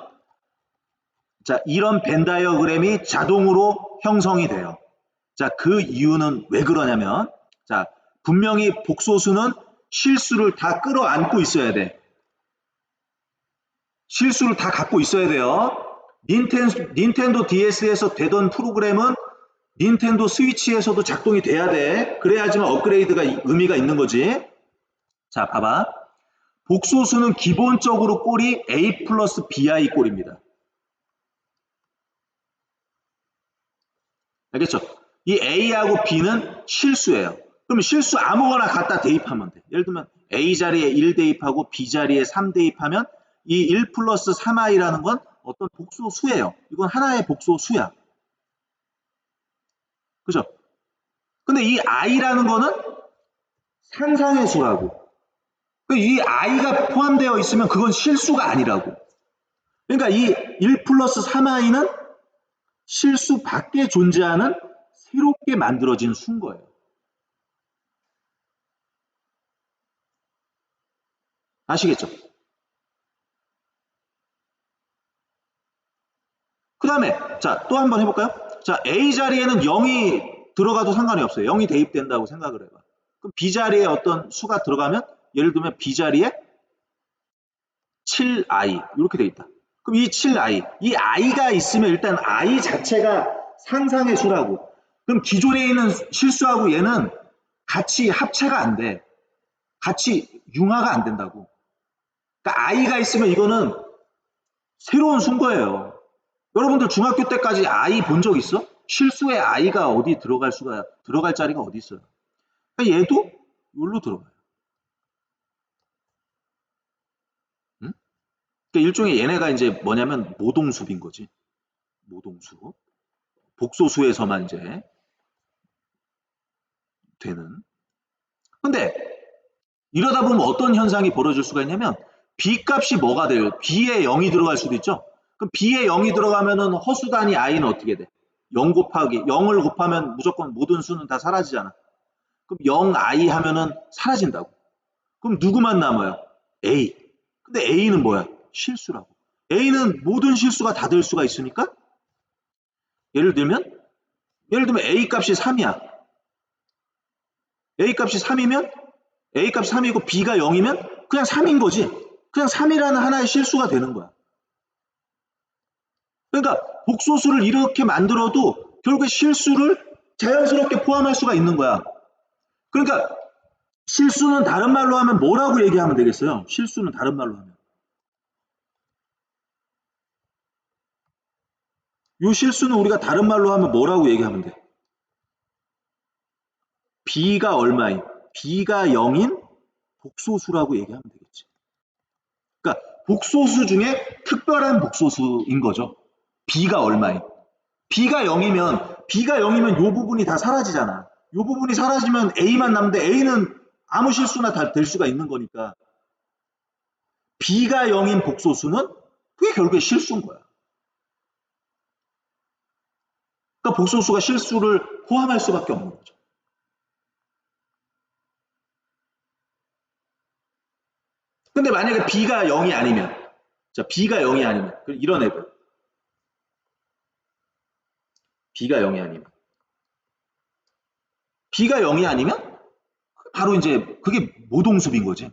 A: 자, 이런 벤 다이어그램이 자동으로 형성이 돼요. 자, 그 이유는 왜 그러냐면, 자, 분명히 복소수는 실수를 다 끌어안고 있어야 돼. 실수를 다 갖고 있어야 돼요. 닌텐도 DS에서 되던 프로그램은 닌텐도 스위치에서도 작동이 돼야 돼. 그래야지만 업그레이드가 의미가 있는 거지. 자, 봐봐. 복소수는 기본적으로 꼴이 A 플러스 BI 꼴입니다. 알겠죠? 이 A하고 B는 실수예요. 그럼 실수 아무거나 갖다 대입하면 돼. 예를 들면 A 자리에 1 대입하고 B 자리에 3 대입하면 이 1 플러스 3i라는 건 어떤 복소수예요. 이건 하나의 복소수야. 그죠? 근데 이 i라는 거는 상상의 수라고. 이 i가 포함되어 있으면 그건 실수가 아니라고. 그러니까 이 1 플러스 3i는 실수 밖에 존재하는 새롭게 만들어진 수인 거예요. 아시겠죠? 그 다음에 자, 또 한번 해볼까요? 자, A 자리에는 0이 들어가도 상관이 없어요. 0이 대입된다고 생각을 해봐. 그럼 B 자리에 어떤 수가 들어가면 예를 들면 B 자리에 7i 이렇게 돼 있다. 그럼 이 7i, 이 i가 있으면 일단 i 자체가 상상의 수라고. 그럼 기존에 있는 실수하고 얘는 같이 합체가 안 돼. 같이 융화가 안 된다고. 그러니까 i가 있으면 이거는 새로운 수인 거예요. 여러분들 중학교 때까지 i 본 적 있어? 실수에 i가 어디 들어갈 자리가 어디 있어요? 그러니까 얘도 여기로 들어가요. 응? 그러니까 일종의 얘네가 이제 뭐냐면 모동수인 거지. 모동수. 복소수에서만 이제 되는. 근데 이러다 보면 어떤 현상이 벌어질 수가 있냐면 b 값이 뭐가 돼요? b에 0이 들어갈 수도 있죠. 그럼 b에 0이 들어가면은 허수 단위 i는 어떻게 돼? 0 곱하기 0을 곱하면 무조건 모든 수는 다 사라지잖아. 그럼 0i 하면은 사라진다고. 그럼 누구만 남아요? a. 근데 a는 뭐야? 실수라고. a는 모든 실수가 다 될 수가 있으니까 예를 들면 a 값이 3이야. a 값이 3이면 a 값이 3이고 b가 0이면 그냥 3인 거지. 그냥 3이라는 하나의 실수가 되는 거야. 그러니까 복소수를 이렇게 만들어도 결국에 실수를 자연스럽게 포함할 수가 있는 거야. 그러니까 실수는 다른 말로 하면 뭐라고 얘기하면 되겠어요? 실수는 다른 말로 하면. 이 실수는 우리가 다른 말로 하면 뭐라고 얘기하면 돼? b가 얼마인? b가 0인 복소수라고 얘기하면 되겠지. 그러니까 복소수 중에 특별한 복소수인 거죠. b가 얼마인? b가 0이면 이 부분이 다 사라지잖아. 이 부분이 사라지면 a만 남는데 a는 아무 실수나 다 될 수가 있는 거니까 b가 0인 복소수는 그게 결국에 실수인 거야. 그러니까 복소수가 실수를 포함할 수밖에 없는 거죠. 근데 만약에 b가 0이 아니면 자 b가 0이 아니면 이런 애들 b가 0이 아니면 b가 0이 아니면 바로 이제 그게 모동습인 거지.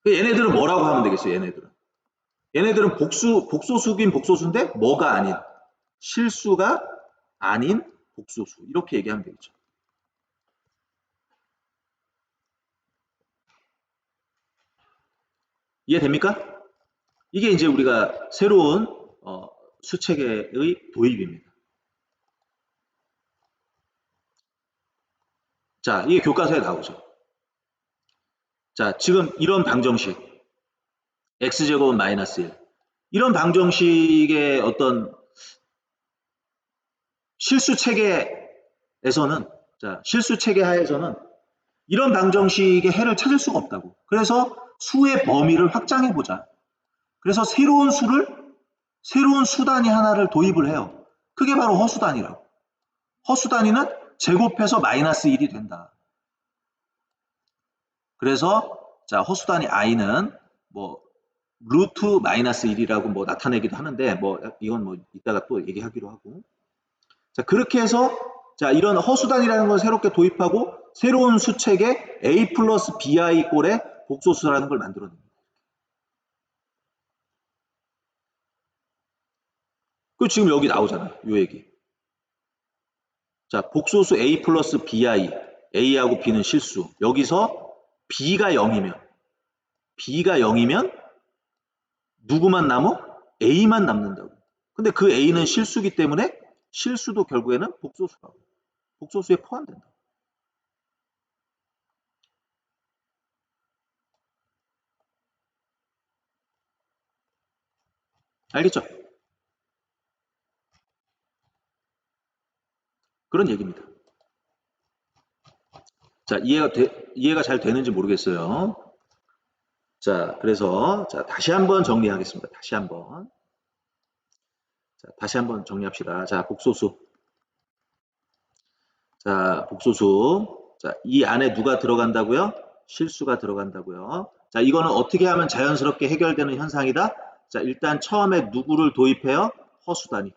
A: 얘네들은 뭐라고 하면 되겠어요? 얘네들은 복소수긴 복소수인데 뭐가 아닌 실수가 아닌 복소수 이렇게 얘기하면 되겠죠. 이해됩니까? 이게 이제 우리가 새로운 수체계의 도입입니다. 자, 이게 교과서에 나오죠. 자, 지금 이런 방정식 x제곱은 마이너스 1 이런 방정식의 어떤 실수체계에서는 자, 실수체계 하에서는 이런 방정식의 해를 찾을 수가 없다고. 그래서 수의 범위를 확장해 보자. 그래서 새로운 수단위 하나를 도입을 해요. 그게 바로 허수단위라고. 허수단위는 제곱해서 마이너스 1이 된다. 그래서 자 허수단위 i는 뭐 루트 마이너스 1이라고 뭐 나타내기도 하는데 뭐 이건 뭐 이따가 또 얘기하기로 하고 자 그렇게 해서 자 이런 허수단위라는 걸 새롭게 도입하고 새로운 수책에 a 플러스 bi 꼴의 복소수라는 걸 만들어냅니다. 그 지금 여기 나오잖아요. 이 얘기. 자 복소수 a 플러스 bi a하고 b는 실수 여기서 b가 0이면 누구만 남어? a만 남는다고. 근데 그 a는 실수기 때문에 실수도 결국에는 복소수라고. 복소수에 포함된다. 알겠죠? 그런 얘기입니다. 자, 이해가 잘 되는지 모르겠어요. 자, 그래서 자, 다시 한번 정리하겠습니다. 다시 한번 정리합시다. 자, 복소수. 자, 복소수. 자, 이 안에 누가 들어간다고요? 실수가 들어간다고요. 자, 이거는 어떻게 하면 자연스럽게 해결되는 현상이다? 자, 일단 처음에 누구를 도입해요? 허수단위.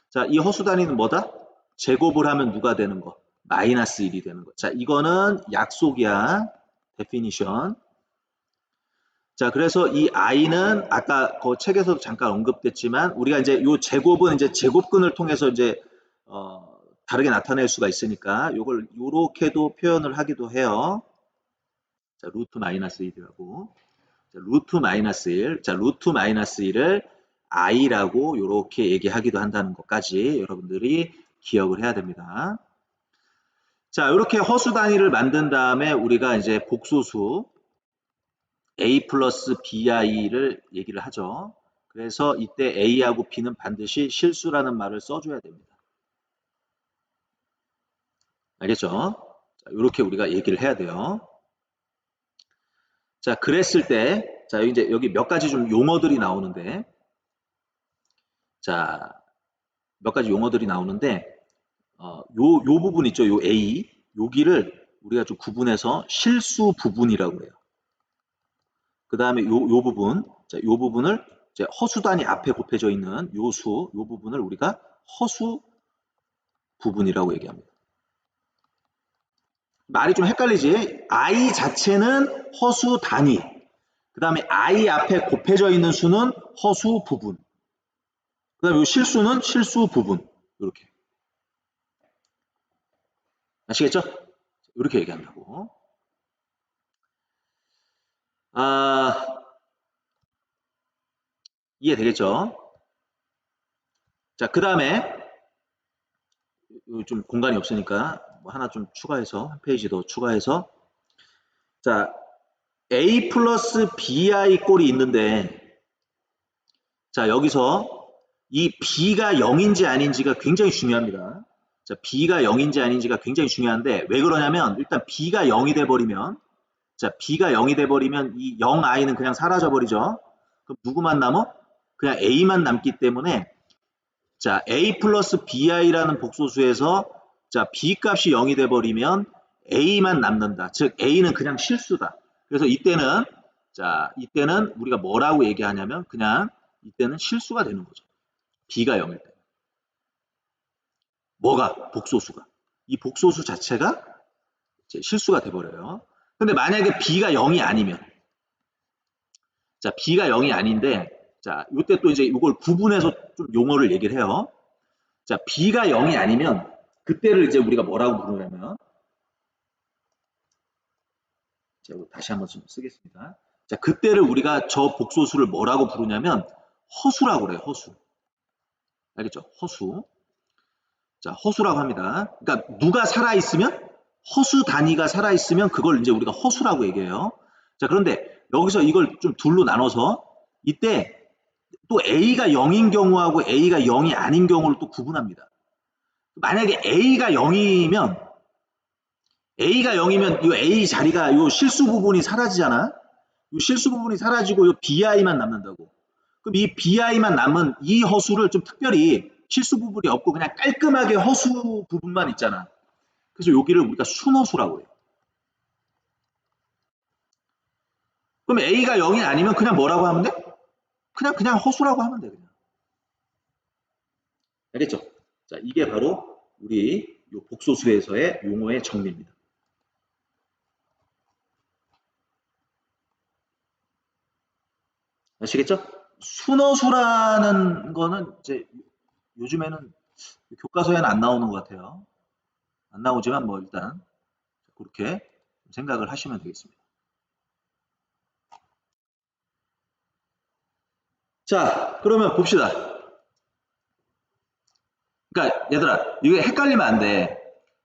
A: 자, 이 허수단위는 뭐다? 제곱을 하면 누가 되는 거? 마이너스 1이 되는 거. 자, 이거는 약속이야. 데피니션. 자, 그래서 이 i는 아까 그 책에서도 잠깐 언급됐지만 우리가 이제 이 제곱은 이제 제곱근을 통해서 이제 다르게 나타낼 수가 있으니까 이걸 이렇게도 표현을 하기도 해요. 자, 루트 마이너스 1이라고. 자, 루트 마이너스 1. 자, 루트 마이너스 1을 i라고 이렇게 얘기하기도 한다는 것까지 여러분들이 기억을 해야 됩니다. 자, 이렇게 허수 단위를 만든 다음에 우리가 이제 복소수 A 플러스 BI를 얘기를 하죠. 그래서 이때 A하고 B는 반드시 실수라는 말을 써줘야 됩니다. 알겠죠? 자, 이렇게 우리가 얘기를 해야 돼요. 자, 그랬을 때, 자, 이제 여기 몇 가지 좀 용어들이 나오는데, 자, 몇 가지 용어들이 나오는데, 요 부분 있죠? 요 A, 여기를 우리가 좀 구분해서 실수 부분이라고 해요. 그 다음에 요 부분, 자, 요 부분을 이제 허수단이 앞에 곱해져 있는 요 부분을 우리가 허수 부분이라고 얘기합니다. 말이 좀 헷갈리지? I 자체는 허수 단위, 그 다음에 I 앞에 곱해져 있는 수는 허수 부분, 그 다음에 요 실수는 실수 부분, 이렇게. 아시겠죠? 이렇게 얘기한다고. 아, 이해되겠죠? 자, 그 다음에 좀 공간이 없으니까 뭐 하나 좀 추가해서 한 페이지 더 추가해서 자 A 플러스 BI 꼴이 있는데 자 여기서 이 B가 0인지 아닌지가 굉장히 중요합니다. 자 B가 0인지 아닌지가 굉장히 중요한데 왜 그러냐면 일단 B가 0이 돼버리면 자 B가 0이 돼버리면 이 0i는 그냥 사라져 버리죠. 그럼 누구만 남어? 그냥 A만 남기 때문에 자, A 플러스 BI라는 복소수에서 자, B 값이 0이 돼버리면 A만 남는다. 즉, A는 그냥 실수다. 그래서 이때는 자, 이때는 우리가 뭐라고 얘기하냐면 그냥 이때는 실수가 되는 거죠. B가 0일 때. 뭐가? 복소수가. 이 복소수 자체가 이제 실수가 돼버려요. 근데 만약에 B가 0이 아니면 자, B가 0이 아닌데 자, 이때 또 이제 이걸 구분해서 좀 용어를 얘기를 해요. 자, B가 0이 아니면 그때를 이제 우리가 뭐라고 부르냐면 제가 다시 한번 좀 쓰겠습니다. 자, 그때를 우리가 저 복소수를 뭐라고 부르냐면 허수라고 그래요. 허수. 알겠죠? 허수. 자, 허수라고 합니다. 그러니까 누가 살아 있으면 허수 단위가 살아 있으면 그걸 이제 우리가 허수라고 얘기해요. 자, 그런데 여기서 이걸 좀 둘로 나눠서 이때 또 A가 0인 경우하고 A가 0이 아닌 경우를 또 구분합니다. 만약에 A가 0이면 A가 0이면 이 A 자리가 이 실수 부분이 사라지잖아. 이 실수 부분이 사라지고 이 BI만 남는다고. 그럼 이 BI만 남은 이 허수를 좀 특별히 실수 부분이 없고 그냥 깔끔하게 허수 부분만 있잖아. 그래서 여기를 우리가 순허수라고 해요. 그럼 A가 0이 아니면 그냥 뭐라고 하면 돼? 그냥 허수라고 하면 돼. 그냥. 알겠죠? 자, 이게 바로 우리 요 복소수에서의 용어의 정리입니다. 아시겠죠? 순어수라는 거는 이제 요즘에는 교과서에는 안 나오는 것 같아요. 안 나오지만 뭐 일단 그렇게 생각을 하시면 되겠습니다. 자, 그러면 봅시다. 그러니까 얘들아, 이게 헷갈리면 안 돼.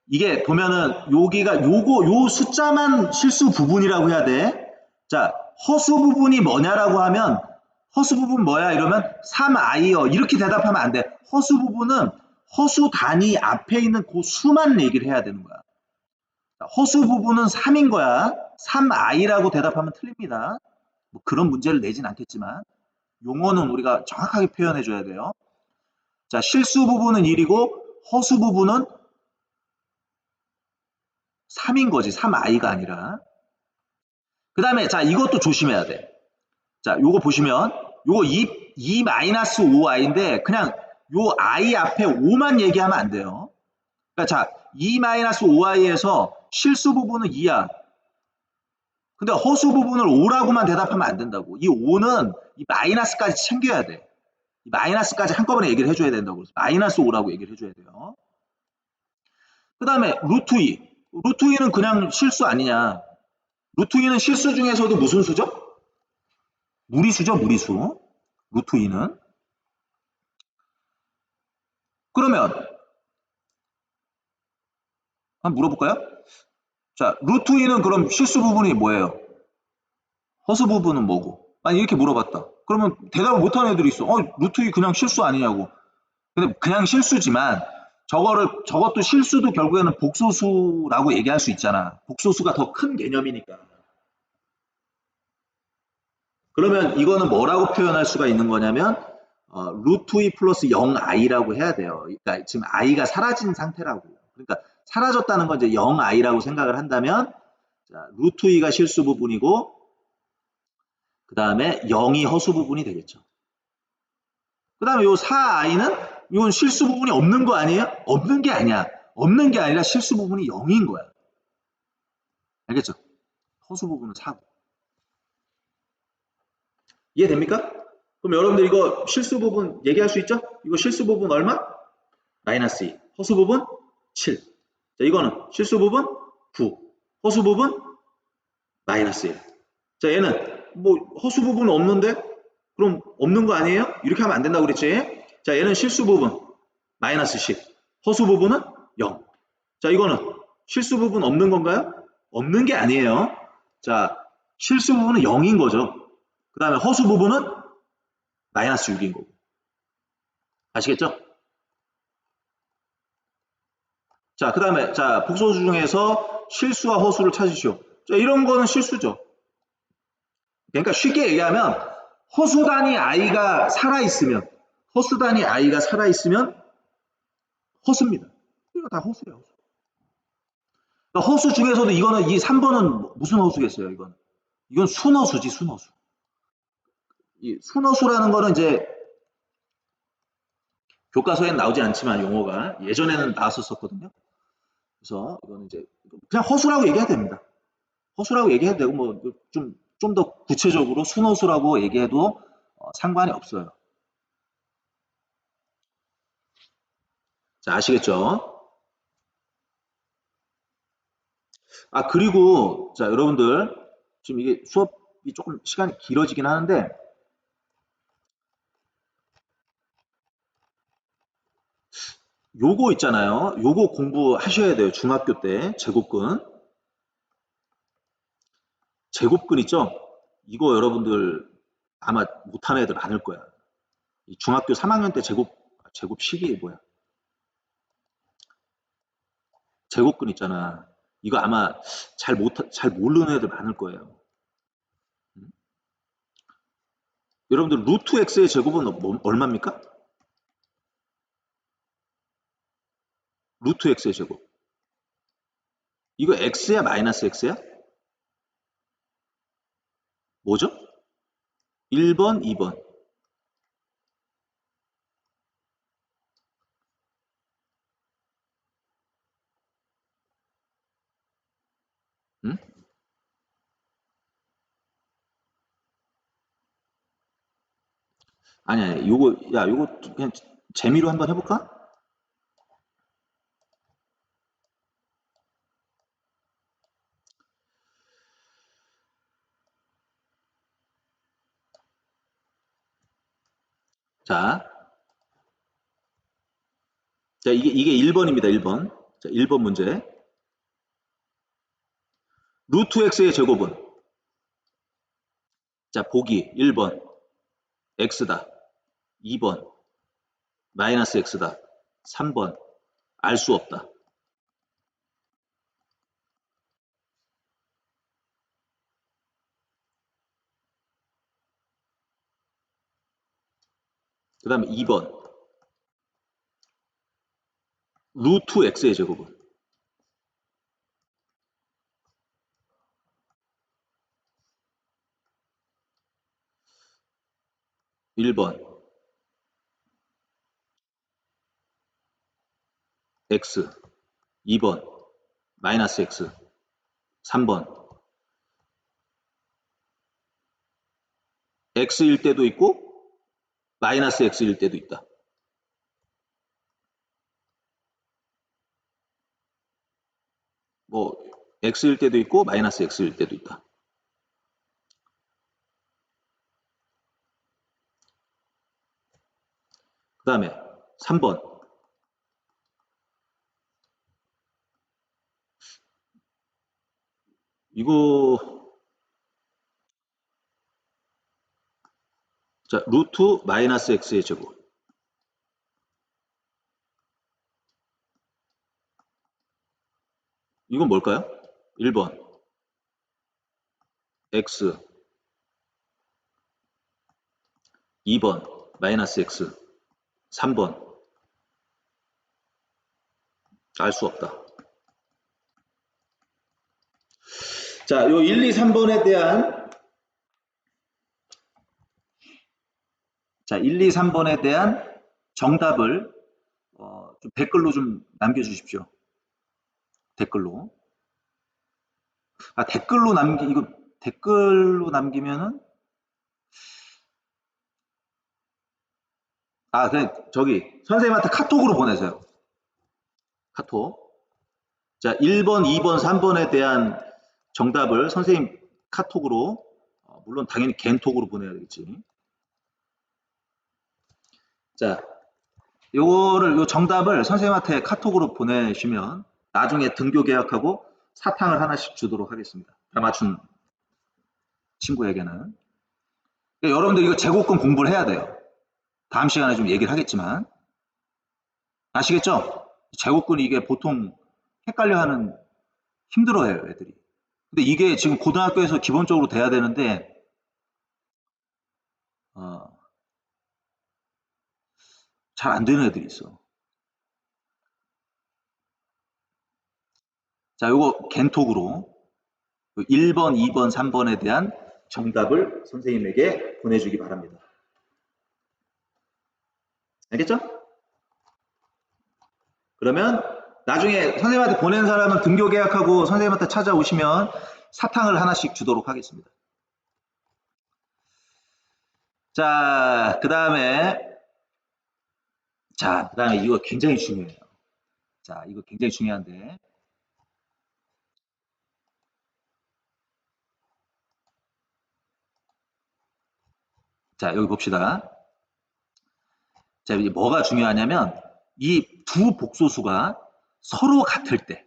A: 이게 보면은 여기가 요 숫자만 실수 부분이라고 해야 돼. 자, 허수 부분이 뭐냐라고 하면 허수 부분 뭐야 이러면 3i요 이렇게 대답하면 안 돼. 허수 부분은 허수 단위 앞에 있는 그 수만 얘기를 해야 되는 거야. 허수 부분은 3인 거야. 3i라고 대답하면 틀립니다. 뭐 그런 문제를 내진 않겠지만 용어는 우리가 정확하게 표현해 줘야 돼요. 자, 실수 부분은 1이고 허수 부분은 3인 거지. 3i가 아니라. 그 다음에 자, 이것도 조심해야 돼. 자, 요거 보시면 요거 2-5i인데 그냥 요 i 앞에 5만 얘기하면 안 돼요. 그러니까 자, 2-5i에서 실수 부분은 2야. 근데 허수 부분을 5라고만 대답하면 안 된다고. 이 5는 이 마이너스까지 챙겨야 돼. 이 마이너스까지 한꺼번에 얘기를 해줘야 된다고. 마이너스 5라고 얘기를 해줘야 돼요. 그 다음에 루트 2. 루트 2는 그냥 실수 아니냐. 루트 2는 실수 중에서도 무슨 수죠? 무리수죠, 무리수. 루트 2는. 그러면 한번 물어볼까요? 자, 루트 2는 그럼 실수 부분이 뭐예요? 허수 부분은 뭐고? 만약 이렇게 물어봤다. 그러면 대답을 못하는 애들이 있어. 루트 2 그냥 실수 아니냐고. 근데 그냥 실수지만 저것도 실수도 결국에는 복소수라고 얘기할 수 있잖아. 복소수가 더 큰 개념이니까. 그러면 이거는 뭐라고 표현할 수가 있는 거냐면 루트 2 플러스 0i라고 해야 돼요. 그러니까 지금 i가 사라진 상태라고. 그러니까 사라졌다는 건 이제 0i라고 생각을 한다면 자, 루트 2가 실수 부분이고 그 다음에 0이 허수 부분이 되겠죠. 그 다음에 요 4i는 이건 실수 부분이 없는 거 아니에요? 없는 게 아니야. 없는 게 아니라 실수 부분이 0인 거야. 알겠죠? 허수 부분은 4고. 이해됩니까? 그럼 여러분들 이거 실수 부분 얘기할 수 있죠? 이거 실수 부분 얼마? 마이너스 2. 허수 부분 7. 자, 이거는 실수 부분 9. 허수 부분 마이너스 1. 자, 얘는 뭐 허수 부분 없는데? 그럼 없는 거 아니에요? 이렇게 하면 안 된다고 그랬지? 자, 얘는 실수 부분 마이너스 10. 허수 부분은 0. 자, 이거는 실수 부분 없는 건가요? 없는 게 아니에요. 자, 실수 부분은 0인 거죠. 그 다음에 허수 부분은 마이너스 6인 거고. 아시겠죠? 자, 그 다음에, 자, 복소수 중에서 실수와 허수를 찾으시오. 자, 이런 거는 실수죠. 그러니까 쉽게 얘기하면, 허수 단위 i가 살아있으면, 허수입니다. 이거 다 허수예요. 그러니까 허수 중에서도 이거는, 이 3번은 무슨 허수겠어요, 이건? 이건 순허수지, 순허수. 이 순허수라는 거는 이제, 교과서엔 나오지 않지만 용어가 예전에는 나왔었거든요. 그래서 이거는 이제 그냥 허수라고 얘기해야 됩니다. 허수라고 얘기해도 되고 뭐 좀 더 구체적으로 순허수라고 얘기해도 상관이 없어요. 자, 아시겠죠? 아, 그리고 자, 여러분들 지금 이게 수업이 조금 시간이 길어지긴 하는데 요거 있잖아요. 요거 공부하셔야 돼요. 중학교 때 제곱근. 제곱근 있죠? 이거 여러분들 아마 못하는 애들 많을 거야. 중학교 3학년 때 제곱식이 뭐야? 제곱근 있잖아. 이거 아마 잘 모르는 애들 많을 거예요. 음? 여러분들 루트 x의 제곱은 얼마입니까? 루트 x의 제곱. 이거 x야 마이너스 x야? 뭐죠? 1번, 2번. 응? 아니, 요거 그냥 재미로 한번 해볼까? 자, 자 이게 1번입니다. 1번. 자, 1번 문제. 루트 x의 제곱은 자, 보기 1번 x다. 2번 마이너스 x다. 3번 알 수 없다. 그 다음에 2번 루트 x의 제곱은 1번 x 2번 마이너스 x 3번 x일 때도 있고 마이너스 x일 때도 있다. 뭐 x일 때도 있고 마이너스 x일 때도 있다. 그 다음에 3번 이거 자, 루트 마이너스 x의 제곱. 이건 뭘까요? 1번 x, 2번 마이너스 x, 3번 알 수 없다. 자, 요 1, 2, 3번에 대한 자, 1, 2, 3번에 대한 정답을 좀 댓글로 좀 남겨주십시오. 댓글로. 이거 댓글로 남기면은 그냥 저기 선생님한테 카톡으로 보내세요. 카톡. 자, 1번, 2번, 3번에 대한 정답을 선생님 카톡으로 물론 당연히 겐톡으로 보내야 되겠지. 자, 요 정답을 선생님한테 카톡으로 보내시면 나중에 등교 계약하고 사탕을 하나씩 주도록 하겠습니다. 다 맞춘 친구에게는. 그러니까 여러분들 이거 제곱근 공부를 해야 돼요. 다음 시간에 좀 얘기를 하겠지만. 아시겠죠? 제곱근이 이게 보통 헷갈려하는 힘들어해요, 애들이. 근데 이게 지금 고등학교에서 기본적으로 돼야 되는데 잘 안 되는 애들이 있어. 자, 요거 겐톡으로 1번, 2번, 3번에 대한 정답을 선생님에게 보내주기 바랍니다. 알겠죠? 그러면 나중에 선생님한테 보낸 사람은 등교 계약하고 선생님한테 찾아오시면 사탕을 하나씩 주도록 하겠습니다. 자, 그 다음에 이거 굉장히 중요해요. 자, 이거 굉장히 중요한데. 자, 여기 봅시다. 자, 이제 뭐가 중요하냐면 이 두 복소수가 서로 같을 때.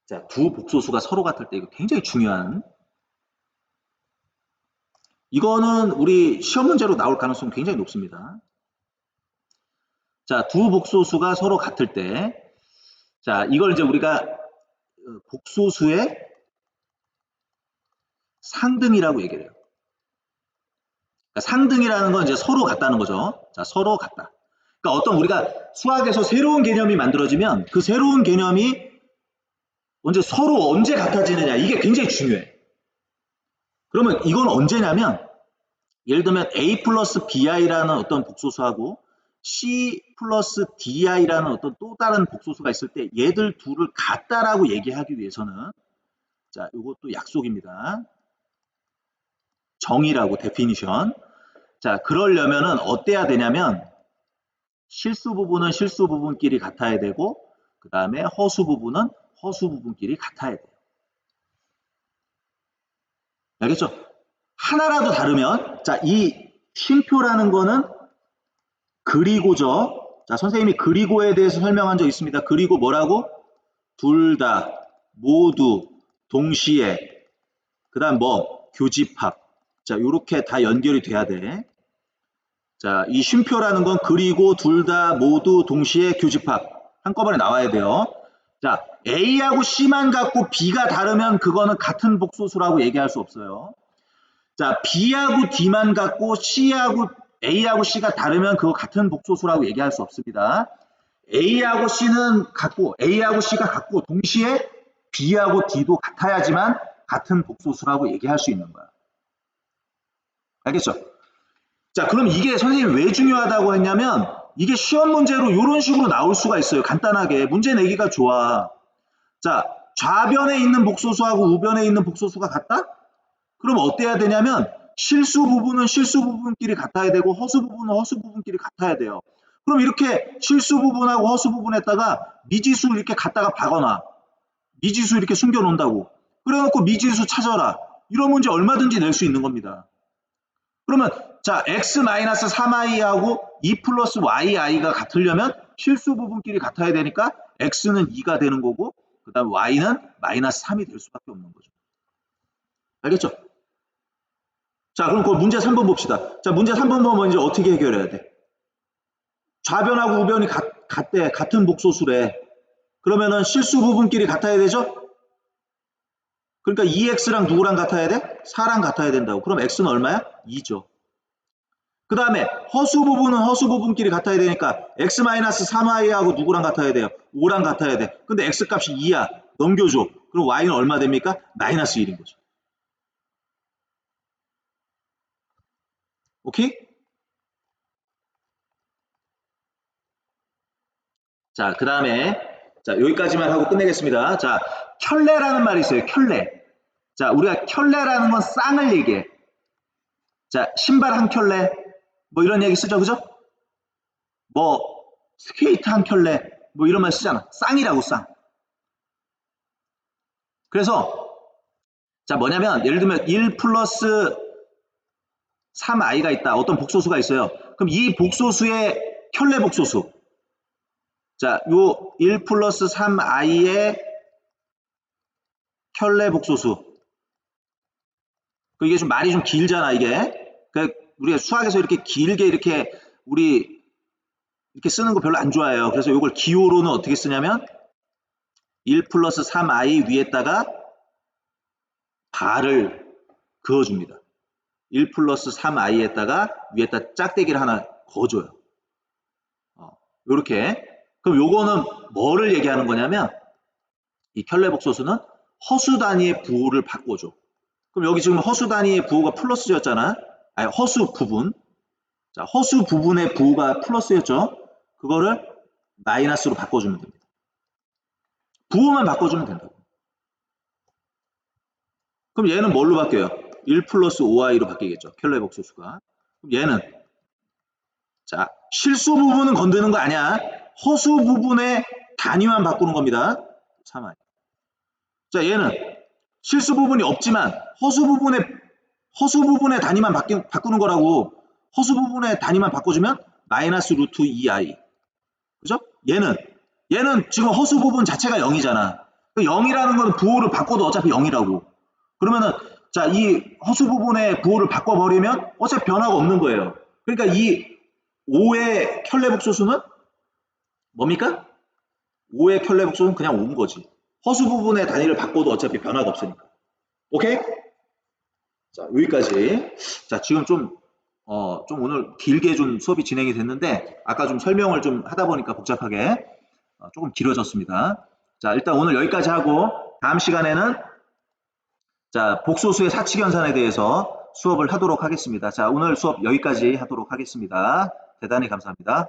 A: 자, 두 복소수가 서로 같을 때 이거 굉장히 중요한. 이거는 우리 시험 문제로 나올 가능성이 굉장히 높습니다. 자, 두 복소수가 서로 같을 때. 자, 이걸 이제 우리가 복소수의 상등이라고 얘기를 해요. 그러니까 상등이라는 건 이제 서로 같다는 거죠. 자, 서로 같다. 그러니까 어떤 우리가 수학에서 새로운 개념이 만들어지면 그 새로운 개념이 서로 언제 같아지느냐 이게 굉장히 중요해. 그러면 이건 언제냐면 예를 들면 A 플러스 BI라는 어떤 복소수하고 C 플러스 DI라는 어떤 또 다른 복소수가 있을 때 얘들 둘을 같다라고 얘기하기 위해서는 자, 이것도 약속입니다. 정의라고 데피니션. 자, 그러려면은 어때야 되냐면 실수 부분은 실수 부분끼리 같아야 되고 그 다음에 허수 부분은 허수 부분끼리 같아야 돼요. 알겠죠? 하나라도 다르면 자, 이 쉼표라는 거는 그리고죠. 자, 선생님이 그리고에 대해서 설명한 적 있습니다. 그리고 뭐라고? 둘 다, 모두, 동시에, 그 다음 뭐? 교집합. 자, 요렇게 다 연결이 돼야 돼. 자, 이 쉼표라는 건 그리고 둘 다, 모두, 동시에, 교집합. 한꺼번에 나와야 돼요. 자, A하고 C만 갖고 B가 다르면 그거는 같은 복소수라고 얘기할 수 없어요. 자, B하고 D만 갖고 A하고 C가 다르면 그거 같은 복소수라고 얘기할 수 없습니다. A하고 C가 같고 동시에 B하고 D도 같아야지만 같은 복소수라고 얘기할 수 있는 거야. 알겠죠? 자, 그럼 이게 선생님이 왜 중요하다고 했냐면 이게 시험 문제로 이런 식으로 나올 수가 있어요. 간단하게. 문제 내기가 좋아. 자, 좌변에 있는 복소수하고 우변에 있는 복소수가 같다? 그럼 어때야 되냐면 실수 부분은 실수 부분끼리 같아야 되고 허수 부분은 허수 부분끼리 같아야 돼요. 그럼 이렇게 실수 부분하고 허수 부분에다가 미지수 이렇게 갖다가 박아놔. 미지수 이렇게 숨겨놓는다고. 그래놓고 미지수 찾아라. 이런 문제 얼마든지 낼 수 있는 겁니다. 그러면 자, x-3i하고 2 플러스 yi가 같으려면 실수 부분끼리 같아야 되니까 x는 2가 되는 거고 그 다음 y는 마이너스 3이 될 수밖에 없는 거죠. 알겠죠? 자, 그럼 그 문제 3번 봅시다. 자, 문제 3번 보면 이제 어떻게 해결해야 돼? 좌변하고 우변이 같대. 같은 복소수래. 그러면은 실수 부분끼리 같아야 되죠? 그러니까 2x랑 누구랑 같아야 돼? 4랑 같아야 된다고. 그럼 x는 얼마야? 2죠. 그 다음에 허수 부분은 허수 부분끼리 같아야 되니까 x-3y하고 누구랑 같아야 돼요? 5랑 같아야 돼. 근데 x 값이 2야. 넘겨줘. 그럼 y는 얼마 됩니까? 마이너스 1인 거죠. 오케이? 자, 그 다음에 자, 여기까지만 하고 끝내겠습니다. 자, 켤레라는 말이 있어요. 켤레. 자, 우리가 켤레라는 건 쌍을 얘기해. 자, 신발 한 켤레 뭐 이런 얘기 쓰죠. 그죠? 뭐 스케이트 한 켤레 뭐 이런 말 쓰잖아. 쌍이라고 쌍. 그래서 자, 뭐냐면 예를 들면 1 플러스 3i가 있다. 어떤 복소수가 있어요. 그럼 이 복소수의 켤레 복소수. 자, 요 1 플러스 3i의 켤레 복소수. 이게 좀 말이 좀 길잖아, 이게. 우리가 수학에서 이렇게 길게 우리 이렇게 쓰는 거 별로 안 좋아해요. 그래서 이걸 기호로는 어떻게 쓰냐면 1 플러스 3i 위에다가 발을 그어줍니다. 1 플러스 3i에다가 위에다 짝대기를 하나 그어줘요. 요렇게. 그럼 요거는 뭐를 얘기하는 거냐면 이 켤레복소수는 허수 단위의 부호를 바꿔줘. 그럼 여기 지금 허수 단위의 부호가 플러스였잖아. 아니, 허수 부분. 자, 허수 부분의 부호가 플러스였죠. 그거를 마이너스로 바꿔주면 됩니다. 부호만 바꿔주면 된다고. 그럼 얘는 뭘로 바뀌어요? 1 플러스 5i로 바뀌겠죠. 켤레 복소수가. 그럼 얘는 자, 실수 부분은 건드는 거 아니야. 허수 부분의 단위만 바꾸는 겁니다. 3i. 자, 얘는 실수 부분이 없지만 허수 부분의 단위만 바꾸는 거라고. 허수 부분의 단위만 바꿔주면 마이너스 루트 2i. 그죠? 얘는 지금 허수 부분 자체가 0이잖아. 0이라는 건 부호를 바꿔도 어차피 0이라고. 그러면은 자, 이 허수 부분의 부호를 바꿔버리면 어차피 변화가 없는 거예요. 그러니까 이 5의 켤레복소수는 뭡니까? 5의 켤레복소수는 그냥 5인 거지. 허수 부분의 단위를 바꿔도 어차피 변화가 없으니까. 오케이? 자, 여기까지. 자, 지금 좀 오늘 길게 좀 수업이 진행이 됐는데 아까 좀 설명을 좀 하다 보니까 복잡하게 조금 길어졌습니다. 자, 일단 오늘 여기까지 하고 다음 시간에는 자, 복소수의 사칙연산에 대해서 수업을 하도록 하겠습니다. 자, 오늘 수업 여기까지 하도록 하겠습니다. 대단히 감사합니다.